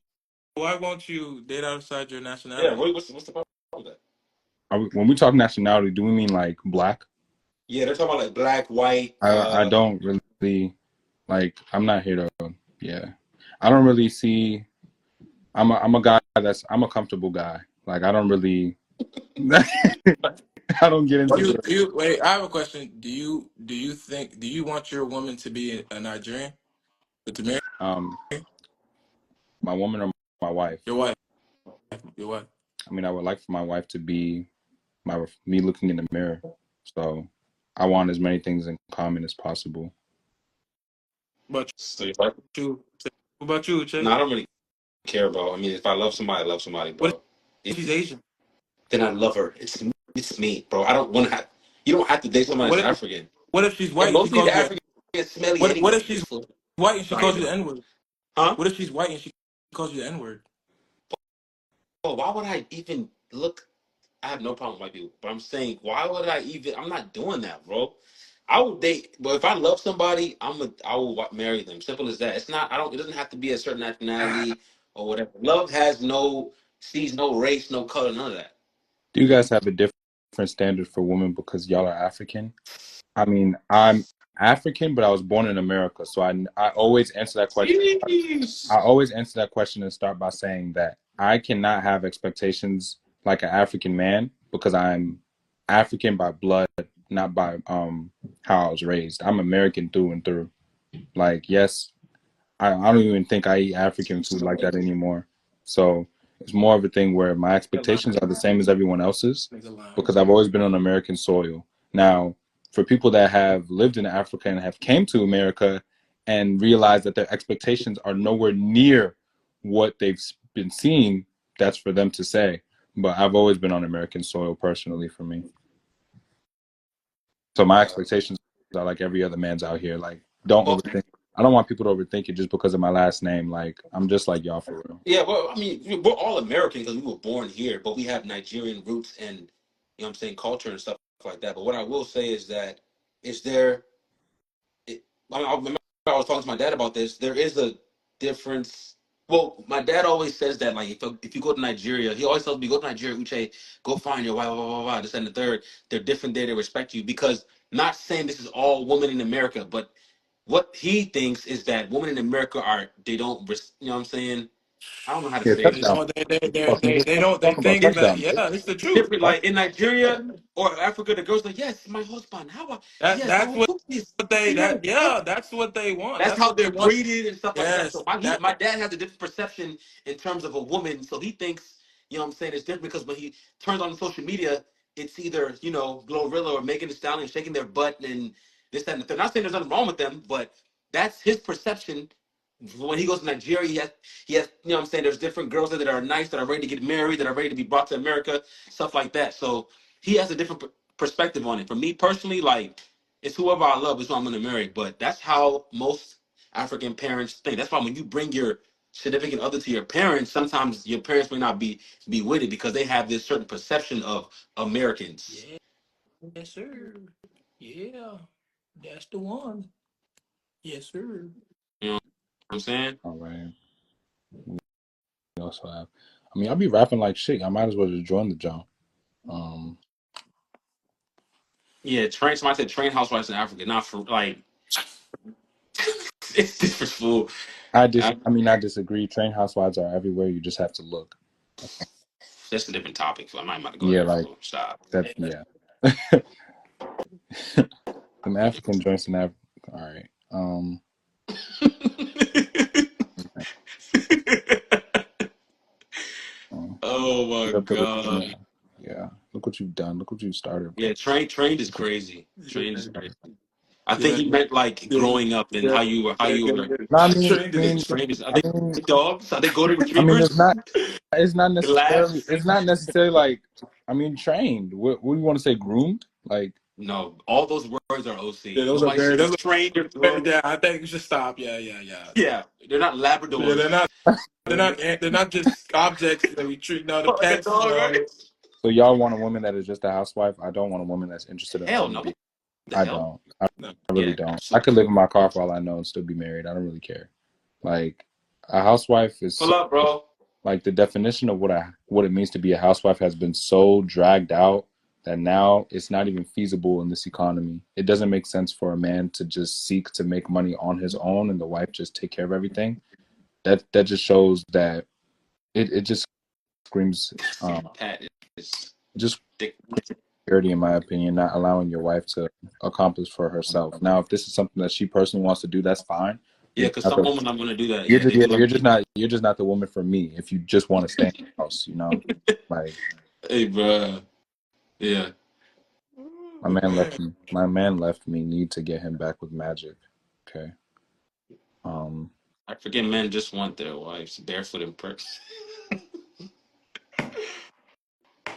why won't you date outside your Yeah, nationality? what's the problem with that? When we talk nationality, do we mean like black? Yeah, they're talking about like black, white. I don't really like. I'm not here to. Yeah, I don't really see. I'm a guy I'm a comfortable guy. Like I don't really. I don't get into the. Wait, I have a question. Do you want your woman to be a Nigerian? To marry My woman or my wife. your wife? Your wife. I mean, I would like for my wife to be me looking in the mirror. So I want as many things in common as possible. But So you're like, you, what about you, Che? no, I don't really care, bro. I mean, if I love somebody, I love somebody, What bro. if she's Asian? Then I love her. It's me, bro. I don't want to have. You don't have to date somebody What that's if African. what if she's And white and she mostly calls the you African is smelly what anyway. if she's white and she Sorry, calls you man. the N-word? Huh? What if she's white and she calls you the N-word? Oh, why would I even look? I have no problem with white people, but I'm saying, why would I even? I'm not doing that, bro. I would date, but if I love somebody, I will marry them. Simple as that. It's not. I don't. It doesn't have to be a certain nationality or whatever. Love sees no race, no color, none of that. Do you guys have a different standard for women because y'all are African? I mean, I'm African, but I was born in America, so I always answer that question. Jeez. I always answer that question and start by saying that I cannot have expectations like an African man because I'm African by blood, not by how I was raised. I'm American through and through. Like, yes, I don't even think I eat African food like that anymore. So it's more of a thing where my expectations are the same as everyone else's because I've always been on American soil. Now, for people that have lived in Africa and have came to America and realized that their expectations are nowhere near what they've been seeing, that's for them to say. But I've always been on American soil personally for me. So my expectations are like every other man's out here. Like, don't Well, overthink. I don't want people to overthink it just because of my last name. Like, I'm just like y'all for real. yeah. Well, I mean, we're all American because we were born here, but we have Nigerian roots and what I'm saying, culture and stuff like that. But what I will say is that is there. I remember I was talking to my dad about this. There is a difference. Well, my dad always says that like if you go to Nigeria, he always tells me go to Nigeria, Uche, go find your wife, blah, blah, blah, blah, this and the third. They're different there. They respect you because not saying this is all women in America, but what he thinks is that women in America they don't, you know what I'm saying? I don't know how to Yeah, say They this. touchdown. don't. Fucking just They talk about think that. touchdown. Yeah, it's the truth. Different, like in Nigeria or Africa, the girls like, yes, my husband. Yes, I That's will cook this. that's what they want. That's That's how what they they're want. greeted and stuff like that. So Yes, my dad has a different perception in terms of a woman. So he thinks, you know what I'm saying, it's different because when he turns on social media, it's either, Glorilla or Megan Thee Stallion shaking their butt and this, that, and the third. Not saying there's nothing wrong with them, but that's his perception. When he goes to Nigeria, he has, you know what I'm saying, there's different girls there that are nice, that are ready to get married, that are ready to be brought to America, stuff like that. So he has a different perspective on it. For me personally, like, it's whoever I love is who I'm gonna marry. But that's how most African parents think. That's why when you bring your significant other to your parents, sometimes your parents may not be with it because they have this certain perception of Americans. yeah, yes, sir. Yeah, that's the one. Yes, sir. You know what I'm saying? All right. We also have. I mean, I'll be rapping like shit. I might as well just join the jump. Um, Yeah, somebody said train housewives in Africa, not for like it's different fool. I disagree. Trained housewives are everywhere. You just have to look. That's a different topic. So I might not go Yeah, there. like So stop. that. Yeah, some African joints in Africa. All right. Um, Oh Get my up to the god. yeah. Yeah. Look what you've done. Look what you started, Yeah, bro. trained is Look what crazy. Yeah, Trained is crazy. I think yeah, he meant like yeah, growing up and yeah, how yeah, you yeah, were. yeah. no, Trained I is mean, Trained is. Are I they mean, dogs? Are they golden I mean, retrievers? it's not The necessarily, labs? it's not necessarily like, I mean, trained. What do you want to say? Groomed? Like, No, all those words are Yeah, OC. those are Nobody very. says Those trained or are, groomed. yeah, I think we should stop. Yeah, yeah, yeah. Yeah, they're not Yeah, Labradors. they're not. They're not. They're not just objects that we treat. No, the Like a pets. dog, No. right? so y'all want a woman that is just a housewife? I don't want a woman that's interested in Hell other no. people. What the I hell? don't. I No. really Yeah, don't. I absolutely. could live in my car for all I know and still be married. I don't really care. Like, a housewife is Pull so, up, bro. like, the definition of what it means to be a housewife has been so dragged out that now it's not even feasible in this economy. It doesn't make sense for a man to just seek to make money on his own and the wife just take care of everything. That just shows that it just screams Pat is just dick. security, in my opinion, not allowing your wife to accomplish for herself. Now, if this is something that she personally wants to do, that's fine. Yeah, You're because not some the, women are gonna do that. Yeah, they yeah, do like. you're just not the woman for me. If you just want to stay in the house, like Hey, bro. Yeah. my Oh, man man. left me. My man left me. Need to get him back with magic. Okay. Um. African men just want their wives barefoot and perks.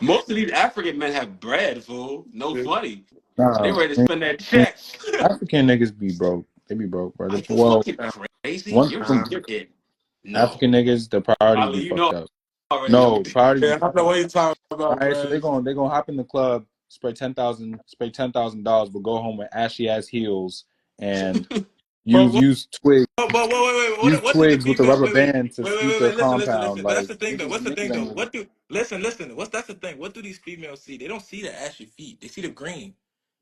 Most of these African men have bread, fool. No funny. They Nah, ready to I spend their mean, checks. African niggas be broke. They be broke, Are brother. you Well, fucking crazy? once You're in. No. African niggas, the priorities be Ali, you fucked know up. already. No, priorities Yeah, be I don't fucked know up. what you're talking All about, right, so bro. they gonna hop in the club, spray $10,000, but go home with ashy ass heels and But what? But wait. use What do the twigs with a female? rubber band to sweep their Listen. compound. But that's Like the thing, though. What's the thing, niggas though? ain't really. What do? Listen. That's the thing? What do these females see? They don't see the ashy feet. They see the green.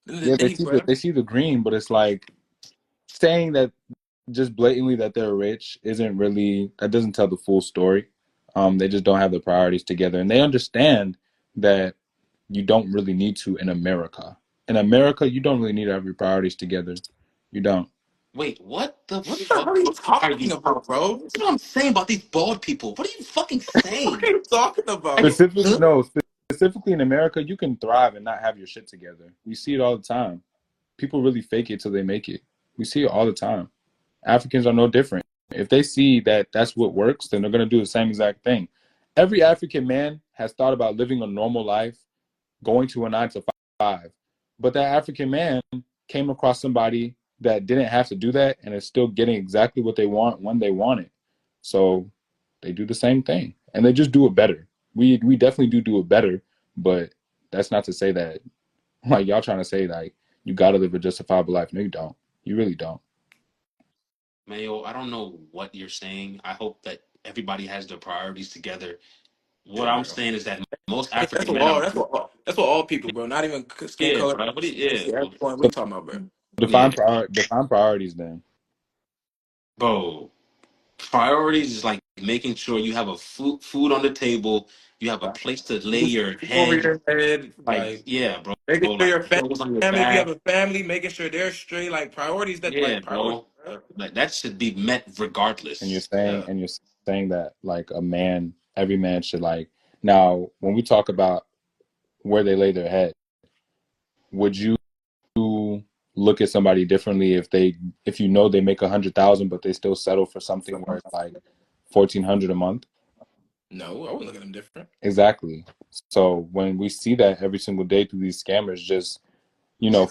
At the end Yeah, of the day, bro. they see the green, but it's like saying that just blatantly that they're rich isn't really, that doesn't tell the full story. They just don't have the priorities together, and they understand that you don't really need to in America. In America, you don't really need to have your priorities together. You don't. Wait, what the What the hell fuck are you are you? talking about, bro? That's what I'm saying about these bald people. What are you fucking What are saying? you talking about? Specifically, no, specifically in America, you can thrive and not have your shit together. We see it all the time. People really fake it till they make it. We see it all the time. Africans are no different. If they see that that's what works, then they're going to do the same exact thing. Every African man has thought about living a normal life, going to a 9 to 5, but that African man came across somebody that didn't have to do that and is still getting exactly what they want when they want it. So they do the same thing and they just do it better. We definitely do it better, but that's not to say that like y'all trying to say like you got to live a justifiable life. No, you don't. You really don't. Mayo, I don't know what you're saying. I hope that everybody has their priorities together. What Yeah, I'm bro. saying is that most That's African what men all. are. That's what all people, bro. Not even skin Yeah, color. bro. Yeah, bro. Everyone. What are you talking about, bro? Yeah, Define priorities then. bro. Priorities is like making sure you have a food on the table, you have a place to lay Roof your over head. your head, Like, like yeah, bro. making sure Like your clothes on your family. If you have back. a family, making sure they're straight. Like priorities. That Yeah, like priorities. bro. Like that should be met And you're regardless. saying and you're saying that like a man, every man should like. Now, when we talk about where they lay their head, would you look at somebody differently if you know they make 100,000 but they still settle for something where it's like 1,400 a month? No, I wouldn't look at them different. Exactly. So when we see that every single day through these scammers, just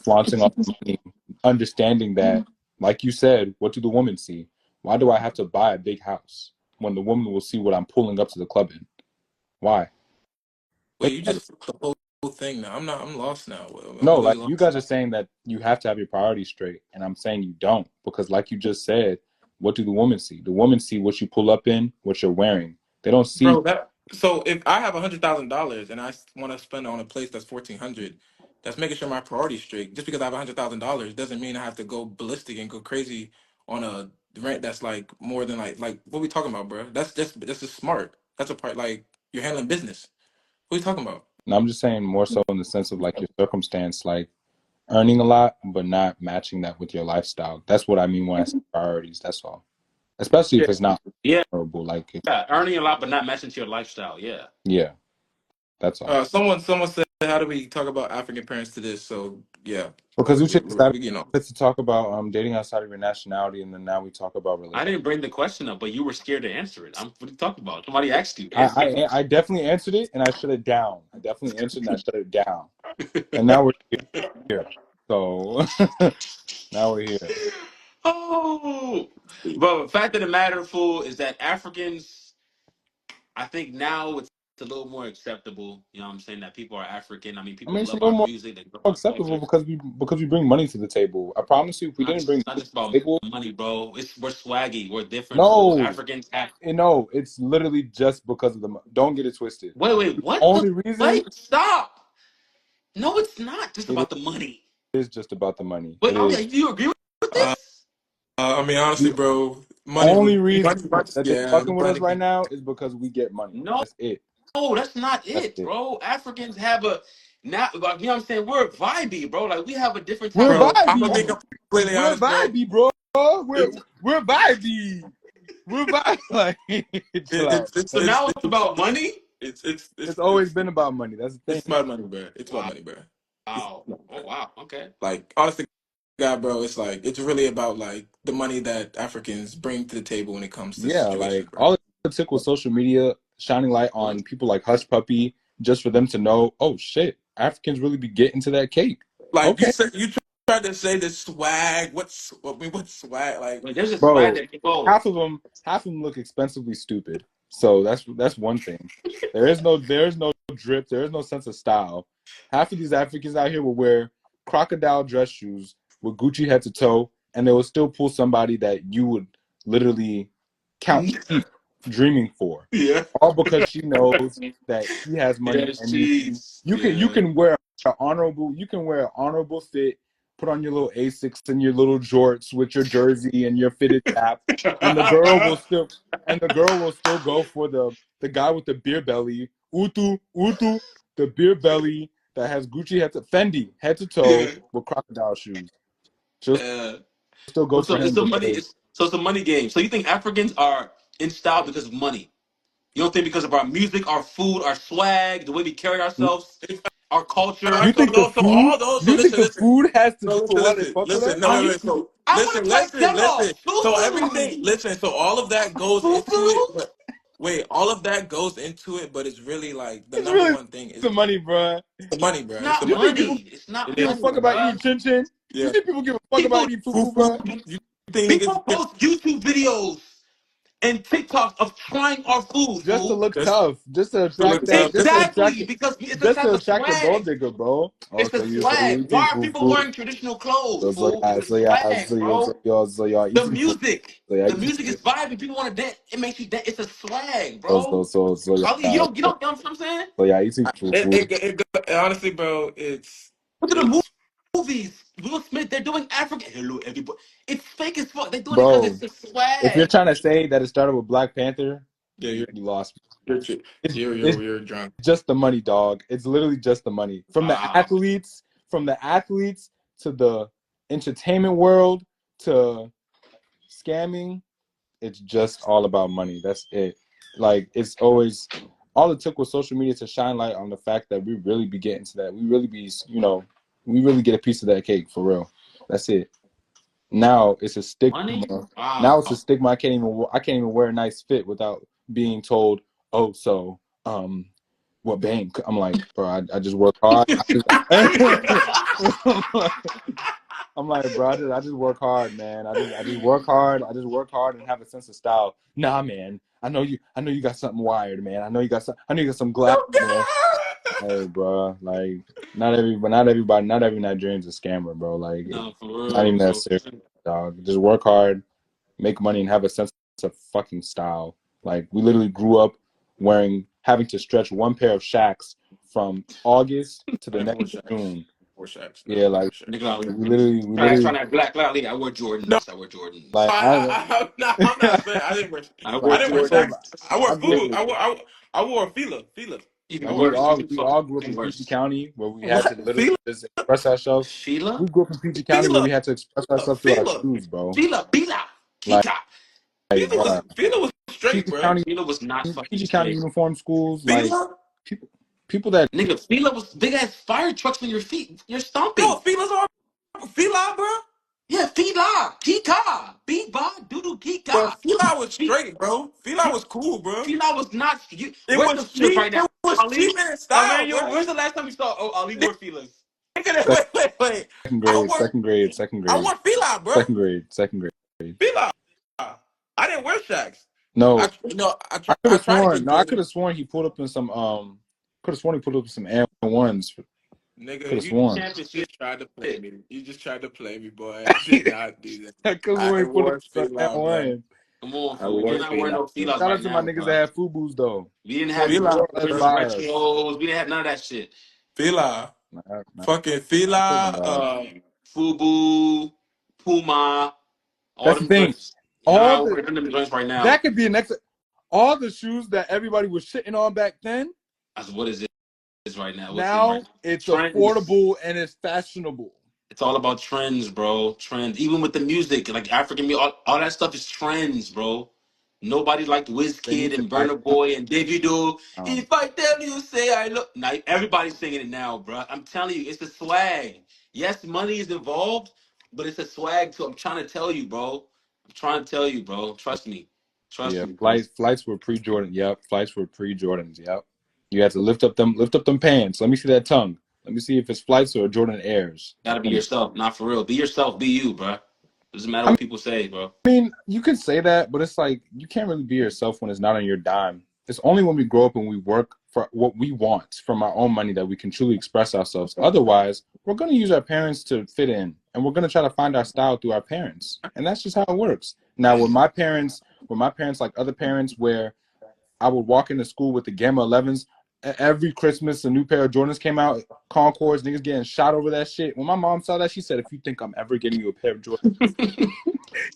flaunting all the money, understanding that, like you said, what do the women see? Why do I have to buy a big house when the woman will see what I'm pulling up to the club in? Why? Wait, Think you about it. just flipped the whole thing now. I'm not. I'm lost now. I'm No, really like you lost. guys are saying that you have to have your priorities straight, and I'm saying you don't because, like you just said, what do the women see? The women see what you pull up in, what you're wearing. They don't see. Bro, that so if I have $100,000 and I want to spend on a place that's 1,400, that's making sure my priority's straight. Just because I have $100,000 doesn't mean I have to go ballistic and go crazy on a rent that's like more than like what we talking about, bro? That's just smart. That's a part like you're handling business. What are you talking about? And I'm just saying more so in the sense of like your circumstance, like earning a lot, but not matching that with your lifestyle. That's what I mean when I say priorities. That's all. Especially if Yeah. it's not Yeah, honorable. Like, earning a lot but not matching to your lifestyle. Yeah. yeah, that's all. Someone said, how do we talk about African parents to this? So yeah, Because Uche decided you know, to talk about dating outside of your nationality, and then now we talk about I relationships. didn't bring the question up, but you were scared to answer it. What are you talking about? Somebody asked you. Answer it. I definitely answered it, and I shut it down. I definitely answered, and I shut it down. And now we're here. So now we're here. Oh, but the fact of the matter, fool, is that Africans, I think now it's a little more acceptable. You know what I'm saying? That people are African. I mean, I people mean, it's a love little our more music, they love our acceptable culture. because we bring money to the table. I promise you, if we didn't bring It's not money just to about the table, money, bro. We're swaggy. We're different, fool. no, Africans have. no, it's literally just because of the money. Don't get it twisted. Wait, The what? only reason Wait, stop. No, it's not just it about the money. is just about the money. Wait, It is. okay, do you agree with uh, this? I mean, honestly, The bro, only reason money, that they yeah, fucking with us right now is because we get money. No, That's it. that's not That's it, it. bro. Africans have a not like, you know what I'm saying? We're vibey, bro. Like we have a different type We're of bro. I'm gonna be vibey. completely We're honest, bro. vibey, bro. We're It's we're vibey. We're vibey. Like, chill out. so now it's about money? It's always been about money. That's the thing. it's about money, bro. It's about Wow. money, bro. It's, Oh wow, okay. like honestly, God, bro, it's like it's really about like the money that Africans bring to the table when it comes to Yeah, situations, like bro. all it took was social media shining light on people like Hush Puppy just for them to know, oh shit, Africans really be getting to that cake. Like you Okay. said, you tried to say the swag. What's swag? Like, Like there's a swag Bro, that people half of them look expensively stupid. So that's one thing. There is no drip. There is no sense of style. Half of these Africans out here will wear crocodile dress shoes with Gucci head to toe, and they will still pull somebody that you would literally count sheep dreaming for, yeah, all because she knows that he has money, yes, and cheese. you Yeah. can wear an honorable fit, put on your little Asics and your little jorts with your jersey and your fitted cap, and the girl will still go for the guy with the beer belly, utu, the beer belly that has Gucci Fendi head to toe yeah. with crocodile shoes. She'll Uh, still go for it's him a money. because It's a money game. So you think Africans are in style because of money? You don't think because of our music, our food, our swag, the way we carry ourselves, our All culture? right, so no, so all those. So you think listen, the listen. food has to No, do with listen, why they listen, fuck with listen. us? No, Are wait, you? wait. So I want listen, to play listen. demo. So Foo-foo. everything, listen. So all of that goes into Foo-foo. it. But wait, all of that goes into it. But it's really like the It's number really one thing is the money, bruh. the money, It's bro. It's the not You money. think people money. It's not It give a is. money, fuck about bro. eating chin chin? You Yeah. think people give a fuck about People eating Foo, fufu, foo. bruh? You think people niggas? post YouTube videos and TikToks of trying our food, Just to fool. look That's tough, just to to attract look tough. that, Listen, Exactly, because it's a just type to of attract the gold swag. digger, bro. Oh, It's the so you swag. eating Why are people fufu? wearing traditional clothes, So fool? It's yeah, the swag, bro. so y'all The eating fufu? music. So y'all The eating music is fufu? vibing. People want to dance. It makes you dance. It's a swag, bro. So You y'all don't, you know what I'm saying? so y'all eating fufu? honestly, bro, Look at the it's movies. Will Smith, they're doing African. Hello, everybody. It's fake as fuck. They're doing it because Bro, it's a if you're swag. trying to say that it started with Black Panther, yeah, you lost me. you're It's you're drunk. just the money, dog. It's literally just the money. Wow. From the athletes to the entertainment world to scamming, it's just all about money. That's it. Like it's always all it took was social media to shine light on the fact that we really be getting to that. We really be, we really get a piece of that cake for real. That's it. Now it's a Money? stigma. Now it's a Wow. stigma. I can't even wear a nice fit without being told, oh, so what bank? I'm like, bro, I just work hard. I'm like, bro, I just work hard, man. I just work hard. I just work hard and have a sense of style. Nah, man. I know you got something wired, man. I know you got some glass, man. Hey, bro, like not every Nigerian's a scammer, bro. Like, No, for not real. even that serious, dog. Just work hard, make money, and have a sense of fucking style. Like, we literally grew up having to stretch one pair of Shacks from August to the next Everyone shacks. June. wore Shaqs. No, Yeah, I like wore Shaqs. Nigga, we trying literally that black cloud. I wore No, Jordans. I wore Jordans. like I'm not saying I didn't wear. I I wore I didn't wear grew up, Shaqs. Jordans. I wore I grew up, Fubu. I wore Fila. Fila. Even I we wore worse. all Even we fucking all grew up in PG worse. County where we had to what literally Fila. just express ourselves. Sheila? We grew up in PG County where Fila. we had to express ourselves through our Fila. shoes, bro. Fila. Bila. Like, Kika. bro, Fila was straight, PG bro. County, Fila was not fucking PG County straight. uniform schools, like Fila. people, people that Nigga, Fila was big ass fire trucks on your feet. You're No, stomping. Fila's are Fila, bro. Yeah, Fila. Kika. Biba. Doodoo But Kika. Fila was Fi- straight, bro. Fila was cool, bro. Fila was not. It Where's the was Filas cheap. right now? It was Ali? cheap in style, bro. Where's the last time you saw Ali wore Filas? second Wait. I grade, wore second grade, second I grade, wore Fila, bro. second grade, second grade. Fila. I didn't wear Shaqs. No, I could I have tried to sworn. get No, I good. could have sworn he pulled up in some. Could have sworn he pulled up in some Air Ones. Could Nigga, have you sworn. Championship. just tried to play me. You just tried to play me, boy. I did not do that. I could have sworn I he pulled up wore in some Air Fila, bro. Ones. Come on, I fool. We're wore not wearing Fila, no bro. Filas Shout out right to my now, niggas that bro. had FUBUs though. We didn't have Fila, More or less by us. retros. We didn't have none of that shit. Fila, Nah, nah, fucking I feel them, Fila. dog. Fubu, Puma, all That's the them thing. joints. You're All not the wearing them joints right now. that could be an next. All the shoes that everybody was shitting on back then. That's what is it is right now. What's in right Now now? it's Trends. affordable and it's fashionable. It's all about trends, bro. Trends. Even with the music, like African music, all that stuff is trends, bro. Nobody liked They need Wizkid to and buy. Burna Boy and Davido. Um, If I tell you, say I look. Now everybody's singing it now, bro. I'm telling you, it's the swag. Yes, money is involved, but it's a swag too. I'm trying to tell you, bro. I'm trying to tell you, bro. Trust me. Trust yeah, me, bro. flights were pre-Jordan. Yep, flights were pre-Jordans. Yep. You had to lift up them pants. Let me see that tongue. Let me see if it's flights or Jordan Airs. Gotta be Let me. yourself, not for real. Be yourself. Be you, bro. Doesn't matter I what people say, bro. mean, you can say that, but it's like you can't really be yourself when it's not on your dime. It's only when we grow up and we work for what we want from our own money that we can truly express ourselves. Otherwise, we're going to use our parents to fit in, and we're going to try to find our style through our parents, and that's just how it works. Now, were my parents like other parents, where I would walk into school with the Gamma 11s. Every Christmas, a new pair of Jordans came out, Concords, niggas getting shot over that shit. When my mom saw that, she said, "If you think I'm ever getting you a pair of Jordans,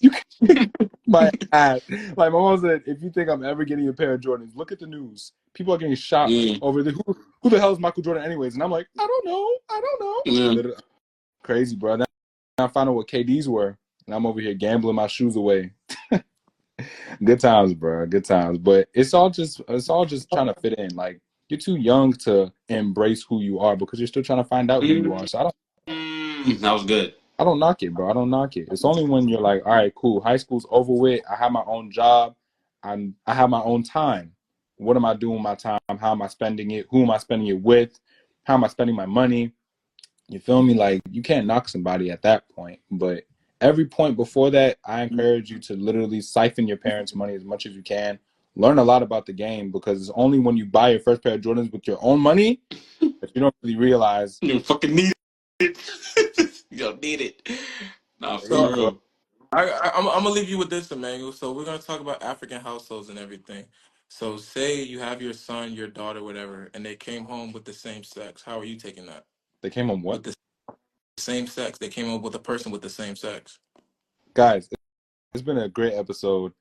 you can my ass." Like my mom said, "If you think I'm ever getting you a pair of Jordans, look at the news. People are getting shot Mm, over the who the hell is Michael Jordan anyways?" And I'm like, I don't know. yeah. Literally, crazy, bro. Then I found out what KDs were, and I'm over here gambling my shoes away. Good times, bro. Good times. But it's all just trying to fit in. Like you're too young to embrace who you are because you're still trying to find out who you are. So That was good. I don't knock it, bro. I don't knock it. It's only when you're like, all right, cool. High school's over with. I have my own job. I have my own time. What am I doing with my time? How am I spending it? Who am I spending it with? How am I spending my money? You feel me? Like you can't knock somebody at that point. But every point before that, I encourage you to literally siphon your parents' money as much as you can. Learn a lot about the game because it's only when you buy your first pair of Jordans with your own money that you don't really realize. You fucking need it. You don't need it. Nah, for So Bro, real. I'm gonna leave you with this, Emmanuel. So we're gonna talk about African households and everything. So say you have your son, your daughter, whatever, and they came home with the same sex. How are you taking that? they came on what? With the same sex, they came home with a person with the same sex. Guys, it's been a great episode.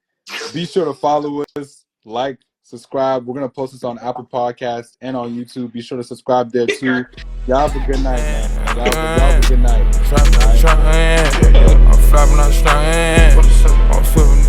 Be sure to follow us, like, subscribe. We're going to post this on Apple Podcasts and on YouTube. Be sure to subscribe there too. Y'all have a good night, man. Y'all have a good night. I'm flapping out strong. I'm swimming